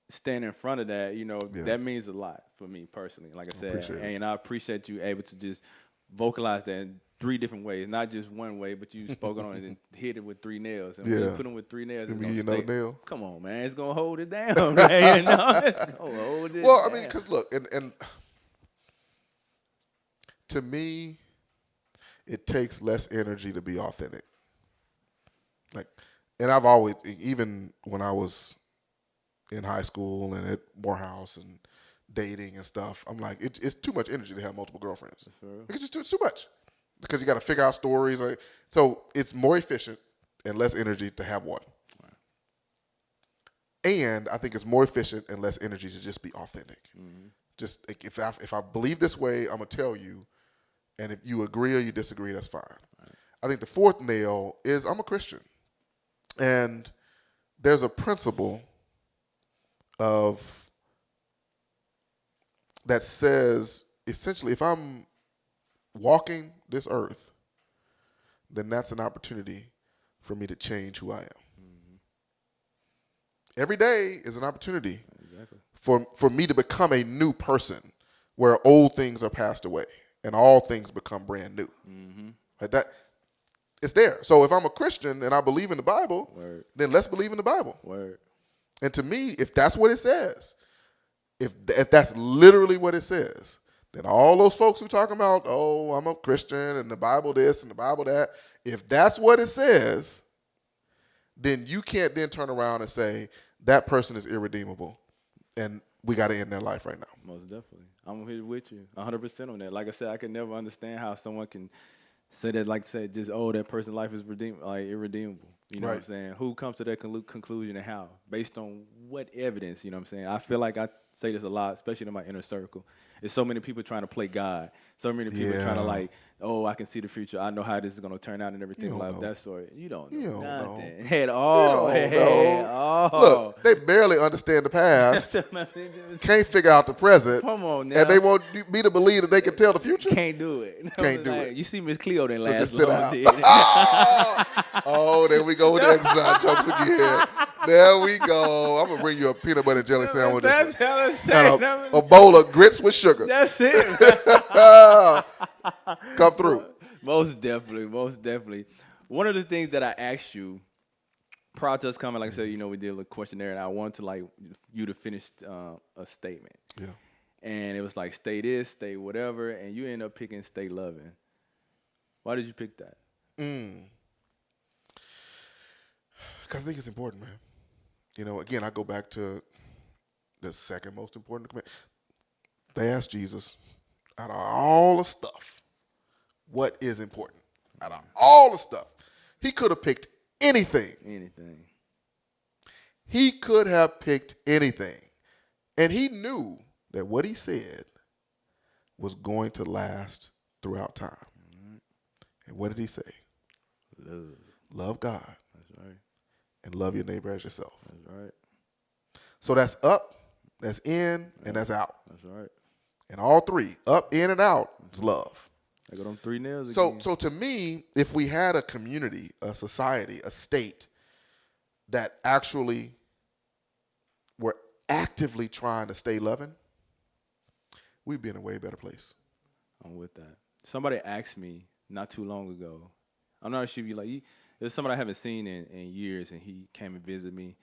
stand in front of that, you know, that means a lot for me personally, like I said. And I appreciate you able to just vocalize that in 3 different ways, not just one way, but you spoke on it and hit it with 3 nails. And when you put them with 3 nails, it's gonna stay. Nail. Come on, man, it's gonna hold it down, man. You know? It's gonna hold it down. I mean, because look, and to me, it takes less energy to be authentic. Like, and I've always, even when I was in high school and at Morehouse and dating and stuff, I'm like, it's too much energy to have multiple girlfriends. It's too much. Because you got to figure out stories. So it's more efficient and less energy to have one. And I think it's more efficient and less energy to just be authentic. Just if I believe this way, I'm going to tell you. And if you agree or you disagree, that's fine. I think the 4th nail is I'm a Christian. And there's a principle that says, essentially, if I'm walking this earth, then that's an opportunity for me to change who I am. Every day is an opportunity for me to become a new person, where old things are passed away and all things become brand new. Like that, it's there. So if I'm a Christian and I believe in the Bible, then let's believe in the Bible. And to me, if that's what it says, if that's literally what it says, then all those folks who talking about, oh, I'm a Christian and the Bible this and the Bible that, if that's what it says, then you can't then turn around and say that person is irredeemable and we got to end their life right now. Most definitely. I'm here with you 100% on that. Like I said, I can never understand how someone can say that, like I said, just, oh, that person's life is irredeemable. You know what I'm saying? Who comes to that conclusion and how? Based on what evidence, you know what I'm saying? I feel like I say this a lot, especially in my inner circle. There's so many people trying to play God. So many people trying to like, oh, I can see the future. I know how this is going to turn out and everything like that sort. You don't know nothing at all. Look, they barely understand the past. Can't figure out the present. Come on now. And they want me to believe that they can tell the future? Can't do it. Can't do it. You see Miss Cleo didn't So last just sit long. Oh, there we go with the exercise jokes again. There we go. I'm going to bring you a peanut butter and jelly sandwich. And a bowl of grits with sugar. That's it. Come through. Most definitely. One of the things that I asked you prior to us coming, like I said, you know, we did a little questionnaire, and I wanted to like you to finish a statement. Yeah. And it was like, stay this, stay whatever, and you end up picking stay loving. Why did you pick that? Because I think it's important, man. You know, again, I go back to the second most important command. They asked Jesus, out of all the stuff, what is important? Out of all the stuff, he could have picked anything. He could have picked anything. And he knew that what he said was going to last throughout time. And what did he say? Love God. That's right. And love your neighbor as yourself. That's right. So that's up, that's in, and that's out. That's right. And all 3, up, in, and out, is love. I got them 3 nails again. So to me, if we had a community, a society, a state that actually were actively trying to stay loving, we'd be in a way better place. I'm with that. Somebody asked me not too long ago. I'm not sure if you like. There's somebody I haven't seen in years, and he came and visited me.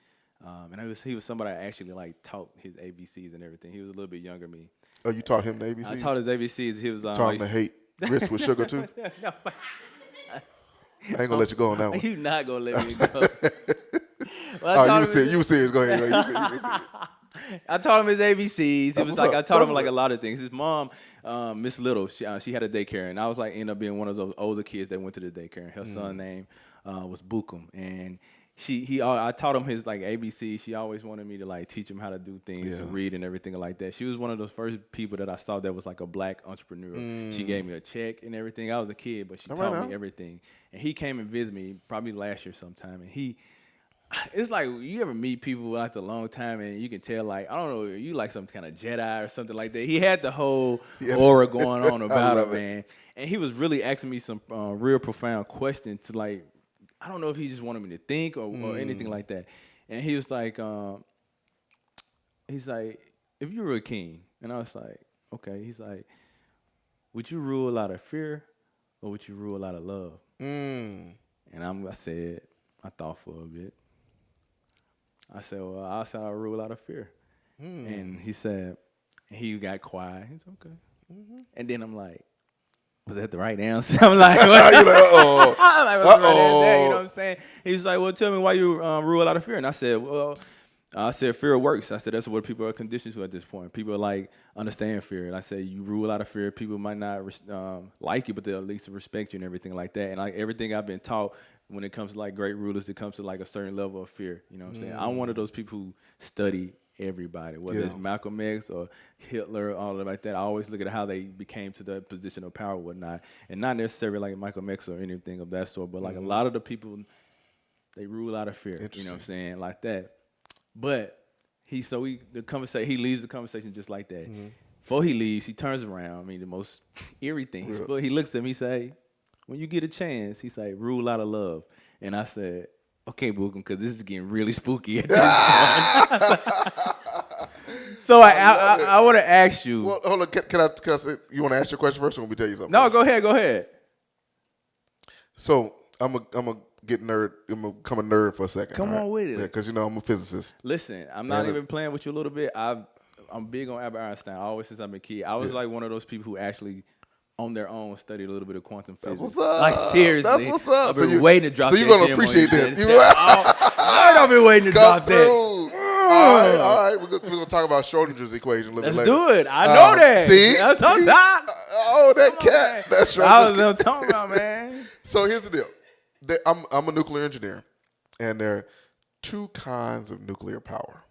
And he was somebody I actually like taught his ABCs and everything. He was a little bit younger than me. Oh, you taught him the ABCs? I taught his ABCs. He was taught him to hate grits with sugar too. No. I ain't gonna let you go on that one. You not gonna let me go. Well, you were serious. Go ahead. You serious. I taught him his ABCs. That's It was what's like up. I taught him That's like a what's lot of things. His mom, Miss Little, she had a daycare, and I was like ended up being one of those older kids that went to the daycare. And her son's name was Bukum, and I taught him his like ABC. She always wanted me to like teach him how to do things, to read and everything like that. She was one of those first people that I saw that was like a black entrepreneur. She gave me a check and everything. I was a kid, but she taught me everything. And he came and visited me probably last year sometime, and it's like you ever meet people after a long time and you can tell like, I don't know, you like some kind of Jedi or something like that. He had the whole aura going on about him, man. And he was really asking me some real profound questions to like, I don't know if he just wanted me to think or anything like that. And he was like, if you were a king, and I was like, okay. He's like, would you rule out of fear or would you rule out of love? And I thought for a bit. I said, well, I'll rule out of fear. And he got quiet. He's okay. And then I'm like, was that the right answer? I'm like, what? You're like, uh-oh. I'm like, what's the right answer? You know what I'm saying? He's like, well, tell me why you rule out of fear. And I said, fear works. I said, that's what people are conditioned to at this point. People like understand fear. And I said, you rule out of fear. People might not like you, but they'll at least respect you and everything like that. And like everything I've been taught when it comes to like great rulers, it comes to like a certain level of fear. You know what I'm saying? I'm one of those people who study everybody, whether it's Malcolm X or Hitler, all of like that. I always look at how they became to that position of power or whatnot. And not necessarily like Malcolm X or anything of that sort, but like a lot of the people, they rule out of fear. You know what I'm saying? Like that. But he leaves the conversation just like that. Before he leaves, he turns around. I mean, the most eerie thing. He looks at me, he say, when you get a chance, he say, rule out of love. And I said, okay, Bookum, because this is getting really spooky at this point. So I want to ask you. Well, hold on. Can I say, you want to ask your question first or want me to tell you something? No, go ahead. So I'm a get nerd. I'm gonna become a nerd for a second. Come on with it. Yeah, because I'm a physicist. Listen, I'm not even playing with you a little bit. I'm big on Albert Einstein. Always since I've been a kid. I was like one of those people who actually on their own studied a little bit of quantum physics. That's what's up. Like seriously. That's what's up. I've been waiting to drop that. So you're gonna appreciate this. I've been waiting to drop that. All right. We're gonna talk about Schrodinger's equation a little bit later. Let's do it. I know that. See? That's on top. Oh, that cat. That's Schrodinger's. I was talking about, man. So here's the deal. I'm a nuclear engineer, and there are two kinds of nuclear power.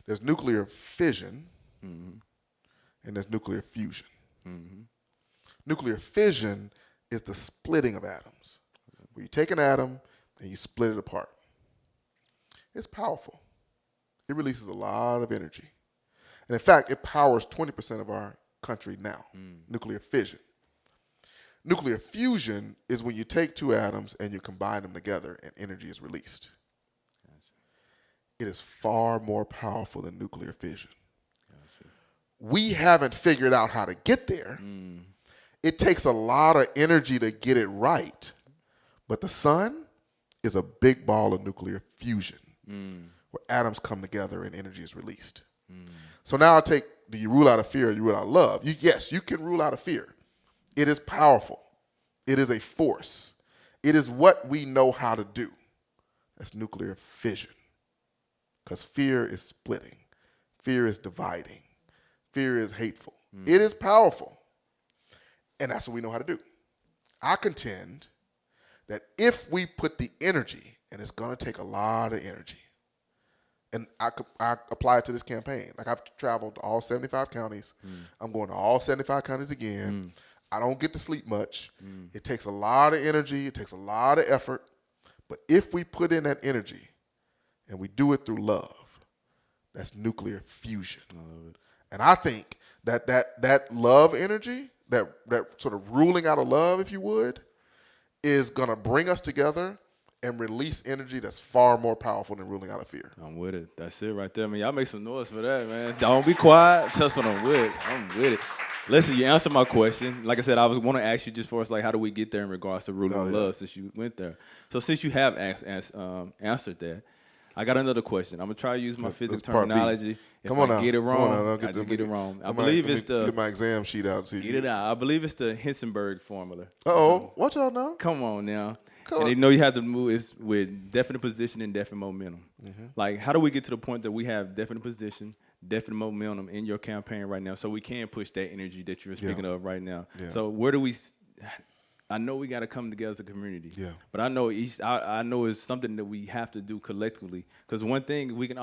There's nuclear fission, and there's nuclear fusion. Nuclear fission is the splitting of atoms, where you take an atom and you split it apart. It's powerful. It releases a lot of energy. And in fact, it powers 20% of our country now, nuclear fission. Nuclear fusion is when you take two atoms and you combine them together and energy is released. It is far more powerful than nuclear fission. We haven't figured out how to get there. It takes a lot of energy to get it right. But the sun is a big ball of nuclear fusion where atoms come together and energy is released. So now do you rule out of fear or you rule out of love? Yes, you can rule out of fear. It is powerful. It is a force. It is what we know how to do. That's nuclear fission. Because fear is splitting. Fear is dividing. Fear is hateful. It is powerful. And that's what we know how to do. I contend that if we put the energy, and it's going to take a lot of energy, and I apply it to this campaign. Like I've traveled to all 75 counties. I'm going to all 75 counties again. I don't get to sleep much. It takes a lot of energy. It takes a lot of effort. But if we put in that energy and we do it through love, that's nuclear fusion. I love it. And I think that love energy, that sort of ruling out of love, if you would, is going to bring us together and release energy that's far more powerful than ruling out of fear. I'm with it. That's it right there, man. Y'all make some noise for that, man. Don't be quiet. Tell us what I'm with. I'm with it. Listen, you answered my question. Like I said, I was want to ask you just for us, like, how do we get there in regards to ruling on love since you went there? So since you have answered that, I got another question. I'm going to try to use my physics terminology. If I get it wrong, I just get it wrong. I believe it's the... Get my exam sheet out and see. Get it out. I believe it's the Hinsenberg formula. Uh-oh. Watch out now. Come on now. And you know you have to move is with definite position and definite momentum. Like, how do we get to the point that we have definite position, definite momentum in your campaign right now so we can push that energy that you're speaking of right now? So where do we... I know we got to come together as a community. But I know I know it's something that we have to do collectively. Because one thing we can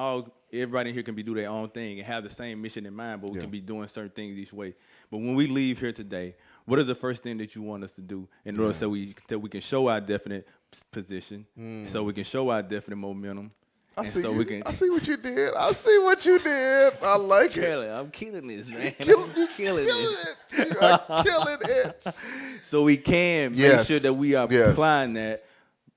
everybody in here can do their own thing and have the same mission in mind, but we can be doing certain things each way. But when we leave here today, what is the first thing that you want us to do in order so we can show our definite position, so we can show our definite momentum? I see what you did. I like it. I'm killing this, man. You're killing it. You are killing it. So we can make sure that we are applying that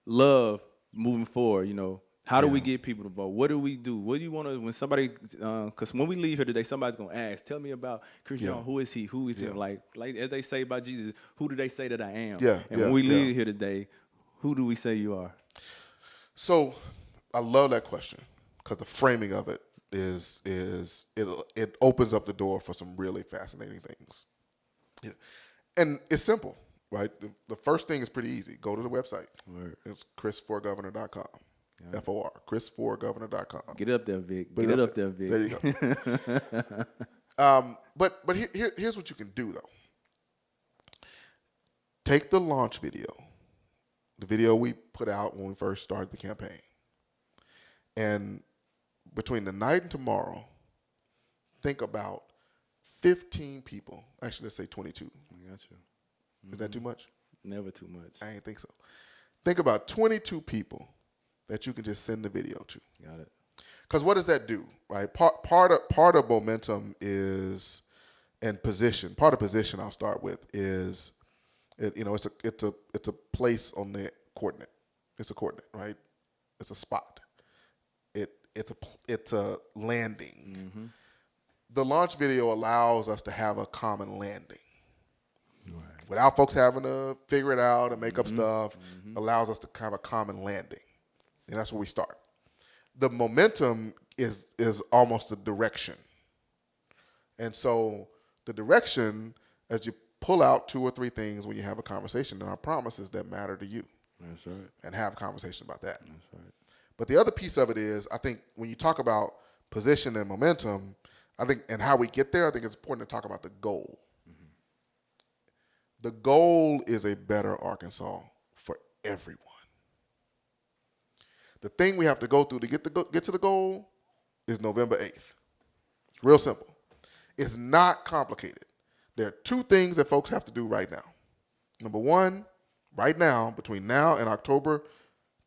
love moving forward, you know. How do we get people to vote? What do we do? What do you want to, when somebody, because when we leave here today, somebody's going to ask, tell me about Christian, who is he? Who is him? Like as they say about Jesus, who do they say that I am? And when we leave here today, who do we say you are? So I love that question because the framing of it is it opens up the door for some really fascinating things. Yeah. And it's simple, right? The first thing is pretty easy. Go to the website. It's chris4governor.com. FOR, chris4governor.com. Get it up there, Vic. Get it up there, Vic. There you go. But here's what you can do, though. Take the launch video, the video we put out when we first started the campaign, and between the night and tomorrow, think about 15 people. Actually, let's say 22. I got you. Is that too much? Never too much. I ain't think so. Think about 22 people that you can just send the video to. Got it. Because what does that do, right? Part of momentum is, and position. Part of position I'll start with is, it's a place on the coordinate. It's a coordinate, right? It's a spot. It's a landing. The launch video allows us to have a common landing. Without folks having to figure it out and make up stuff, allows us to have a common landing. And that's where we start. The momentum is almost the direction. And so the direction, as you pull out 2 or 3 things when you have a conversation, and our promises that matter to you. That's right. And have a conversation about that. That's right. But the other piece of it is, I think when you talk about position and momentum, I think, and how we get there, I think it's important to talk about the goal. The goal is a better Arkansas for everyone. The thing we have to go through to get to the goal is November 8th. It's real simple. It's not complicated. There are 2 things that folks have to do right now. Number 1, right now, between now and October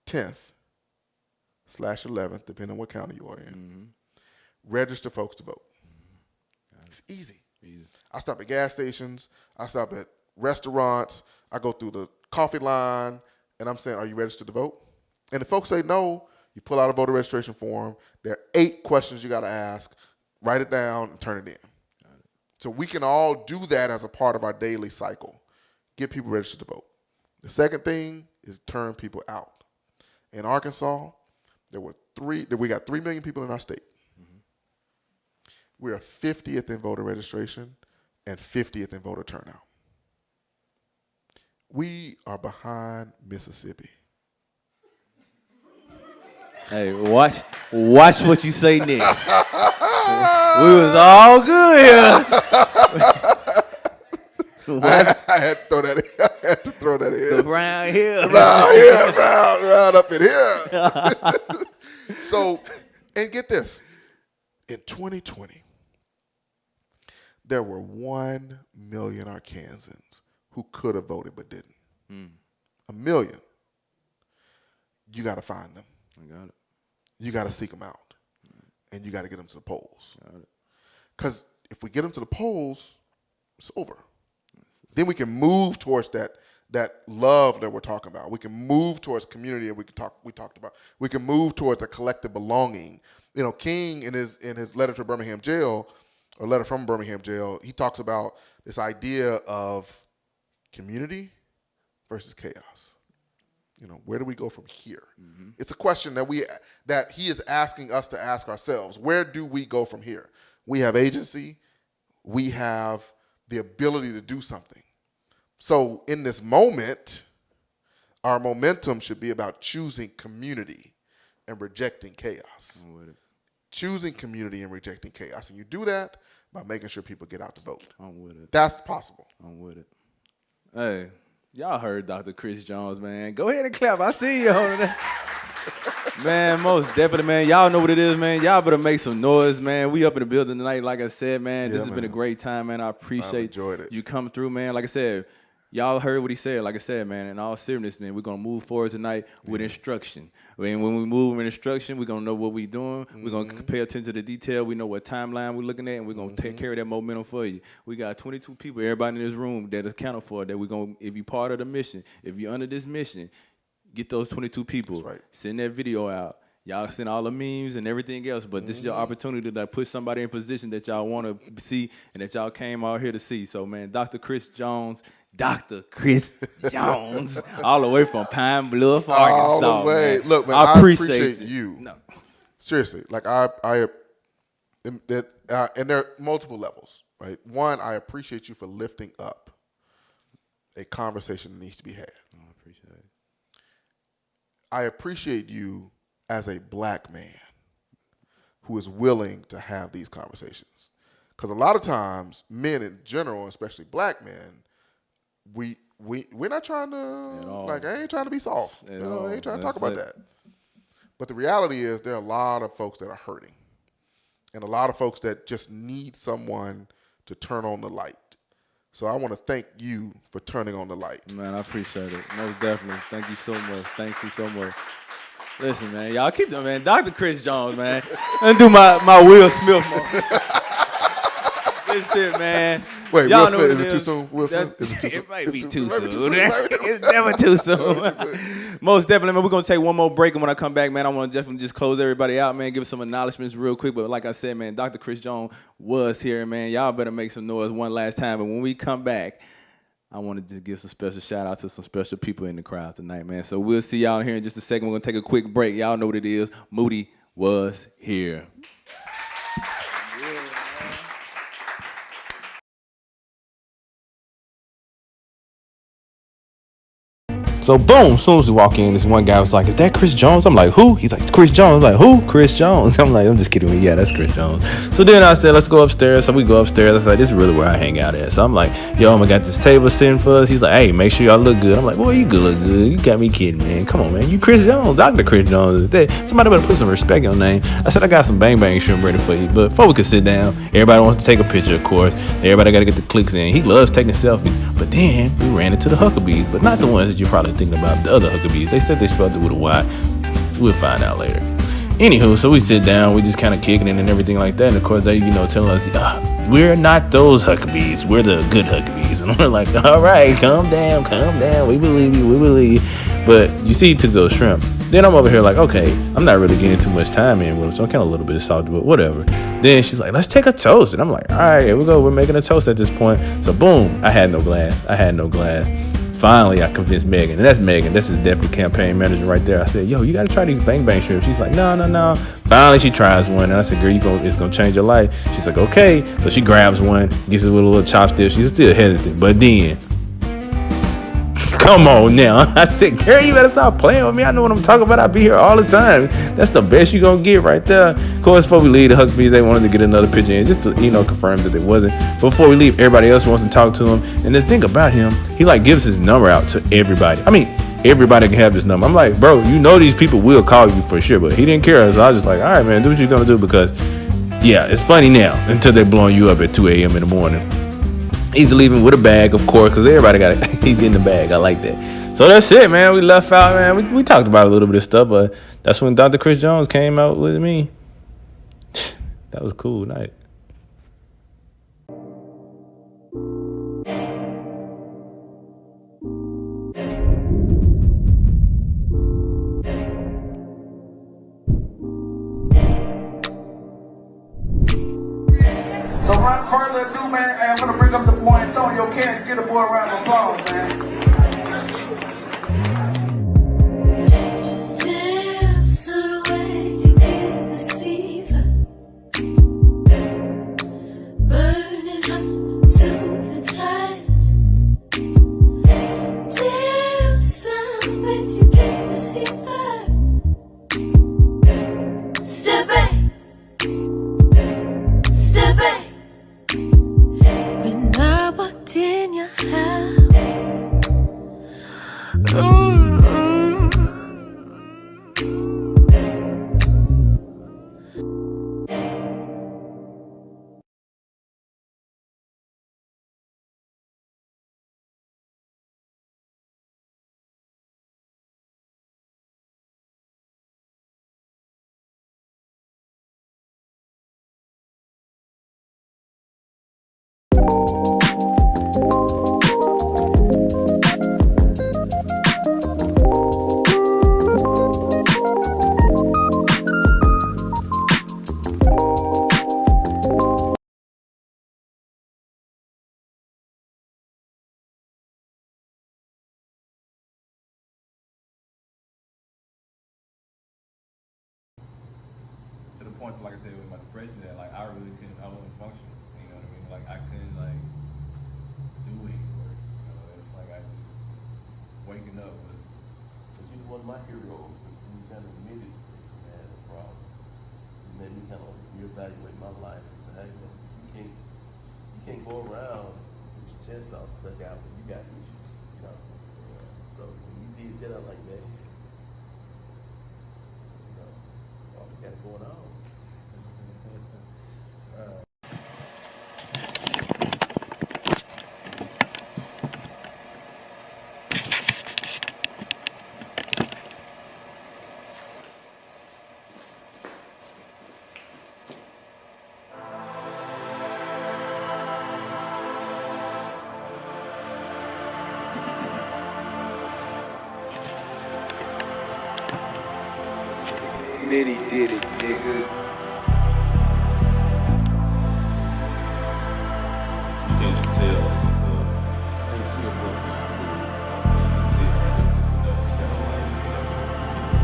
10th/11th, depending on what county you are in, register folks to vote. It's easy. I stop at gas stations. I stop at restaurants. I go through the coffee line, and I'm saying, are you registered to vote? And if folks say no, you pull out a voter registration form. There are 8 questions you got to ask. Write it down and turn it in. So we can all do that as a part of our daily cycle. Get people registered to vote. The second thing is turn people out. In Arkansas, we got 3 million people in our state. We are 50th in voter registration and 50th in voter turnout. We are behind Mississippi. Hey, watch what you say next. We was all good here. I had to throw that in. Around here. Round up in here. So, and get this. In 2020, there were 1 million Arkansans who could have voted but didn't. 1 million. You got to find them. I got it. You got to seek them out. And you got to get them to the polls. Because if we get them to the polls, it's over. Then we can move towards that love that we're talking about. We can move towards community, and we talked about. We can move towards a collective belonging. You know, King in his letter to Birmingham jail a letter from Birmingham jail, he talks about this idea of community versus chaos. You know, where do we go from here? Mm-hmm. It's a question that he is asking us to ask ourselves. Where do we go from here? We have agency. We have the ability to do something. So in this moment, our momentum should be about choosing community and rejecting chaos. I'm with it. Choosing community and rejecting chaos. And you do that by making sure people get out to vote. I'm with it. That's possible. I'm with it. Hey, y'all heard Dr. Chris Jones, man. Go ahead and clap. I see you over there. Man, most definitely, man. Y'all know what it is, man. Y'all better make some noise, man. We up in the building tonight, like I said, man. This has been a great time, man. I appreciate you coming through, man. Like I said, y'all heard what he said. Like I said, man, in all seriousness, man, we're going to move forward tonight with instruction. When we move with instruction, we're going to know what we're doing. We're going to pay attention to the detail. We know what timeline we're looking at, and we're going to take care of that momentum for you. We got 22 people, everybody in this room that is accounted for, that we're going to, if you're part of the mission, if you're under this mission, get those 22 people. That's right. Send that video out. Y'all send all the memes and everything else, but this is your opportunity to put somebody in position that y'all want to see and that y'all came out here to see. So, man, Dr. Chris Jones, all the way from Pine Bluff, Arkansas. All the way. Man. Look, man, I appreciate you. No. Seriously, like and there are multiple levels, right? One, I appreciate you for lifting up a conversation that needs to be had. I appreciate it. I appreciate you as a black man who is willing to have these conversations. Because a lot of times, men in general, especially black men, we're not trying to, like, I ain't trying to be soft. I ain't trying to talk about that. But the reality is there are a lot of folks that are hurting. And a lot of folks that just need someone to turn on the light. So I want to thank you for turning on the light. Man, I appreciate it. Most definitely. Thank you so much. Thank you so much. Listen, man, y'all keep doing, man. Dr. Chris Jones, man. Let me do my Will Smith moment. This shit, man. Wait, y'all Will Smith, is it too soon? Will Smith? Is it too soon? It might be too soon. soon. It's never too soon. Most definitely, man. We're going to take one more break, and when I come back, man, I want to definitely just close everybody out, man, give some acknowledgments real quick. But like I said, man, Dr. Chris Jones was here, man. Y'all better make some noise one last time. And when we come back, I want to just give some special shout out to some special people in the crowd tonight, man. So we'll see y'all here in just a second. We're going to take a quick break. Y'all know what it is. Moody was here. So boom, as soon as we walk in, this one guy was like, "Is that Chris Jones?" I'm like, "Who?" He's like, "Chris Jones." I'm like, "Who? Chris Jones?" I'm like, "I'm just kidding. Yeah, that's Chris Jones." So then I said, "Let's go upstairs." So we go upstairs. I was like, "This is really where I hang out at." So I'm like, "Yo, I got this table sitting for us." He's like, "Hey, make sure y'all look good." I'm like, "Boy, you good, look good. You got me kidding, man. Come on, man. You Chris Jones, Dr. Chris Jones. Somebody better put some respect on your name." I said, "I got some bang bang shrimp ready for you." But before we could sit down, everybody wants to take a picture, of course. Everybody got to get the clicks in. He loves taking selfies. But then we ran into the Huckabees, but not the ones that you're probably thinking about, the other Huckabees. They said they spelled it with a Y. We'll find out later. Anywho, so we sit down, we just kind of kicking it and everything like that. And of course, they, telling us, we're not those Huckabees. We're the good Huckabees. And we're like, all right, calm down. We believe you. But you see, he took those shrimp. Then I'm over here like, okay, I'm not really getting too much time in with him, so I'm kind of a little bit salty, but whatever. Then she's like, let's take a toast. And I'm like, all right, here we go. We're making a toast at this point. So boom, I had no glass. Finally, I convinced Megan, and that's Megan. This is deputy campaign manager right there. I said, yo, you got to try these bang bang shrimp. She's like, no. Finally, she tries one, and I said, girl, it's going to change your life. She's like, okay. So she grabs one, gets it with a little chopstick. She's still hesitant, but then, come on now. I said, girl, you better stop playing with me. I know what I'm talking about. I'll be here all the time. That's the best you're going to get right there. Of course, before we leave, the Huckabees, they wanted to get another picture in just to, confirm that it wasn't. But before we leave, everybody else wants to talk to him. And the thing about him, he gives his number out to everybody. I mean, everybody can have this number. I'm like, bro, these people will call you for sure. But he didn't care. So I was just like, all right, man, do what you're going to do because, yeah, it's funny now until they're blowing you up at 2 a.m. in the morning. He's leaving with a bag, of course, because everybody got it. He's in the bag. I like that. So that's it, man. We left out, man. We talked about a little bit of stuff, but that's when Dr. Chris Jones came out with me. That was a cool night. So right Carla do, man, hey, I'm gonna bring up the boy Antonio Cats. Get a boy a round of applause, man. Damn, son, where'd you get this fever? Burning up to the touch. Damn, son, where'd you get this fever? Step back. Step back. When I walked in your house, To the point, like I said, with my depression, that like I wasn't functioning. You know what I mean? Like I couldn't like do any work. You know, it's like I just waking up was. But you was my hero. You kind of admitted that you had a problem. You made me kind of reevaluate my life and say, hey man, you can't go around with your chest all stuck out when you got issues. You know. So when you did that, I'm like, man, you know, what we got going on? Smitty did it, nigga. You can't tell like it's can't see a book. You see it, just enough. You can't see it.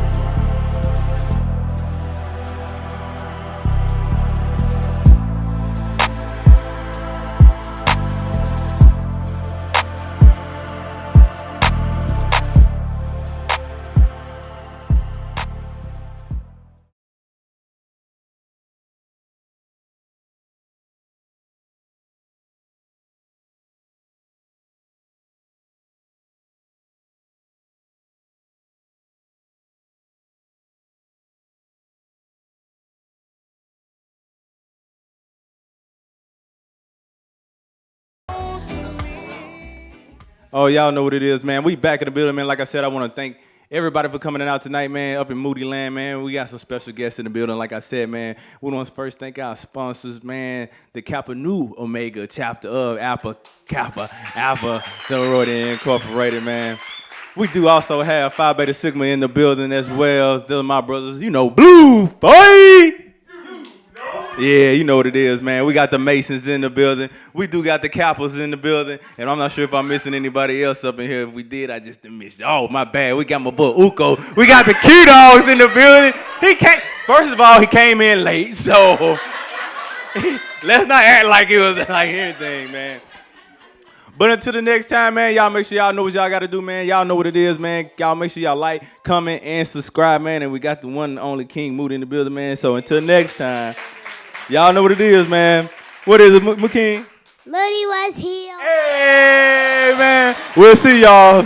Oh, y'all know what it is, man. We back in the building, man. Like I said, I want to thank everybody for coming out tonight, man. Up in Moody Land, man. We got some special guests in the building. Like I said, man, we want to first thank our sponsors, man. The Kappa Nu Omega chapter of Kappa Sorority Incorporated, man. We do also have Phi Beta Sigma in the building as well. They're my brothers, you know, Blue, boy. Yeah, you know what it is, man. We got the Masons in the building. We do got the Kappas in the building. And I'm not sure if I'm missing anybody else up in here. If we did, I just missed you. Oh, my bad. We got my boy Uko. We got the Q-Dogs in the building. First of all, he came in late, so let's not act like it was like anything, man. But until the next time, man, y'all make sure y'all know what y'all got to do, man. Y'all know what it is, man. Y'all make sure y'all like, comment, and subscribe, man. And we got the one and only King Moody in the building, man. So until next time, y'all know what it is, man. What is it, McKing? Moody Wuz Here. Hey, man. We'll see y'all.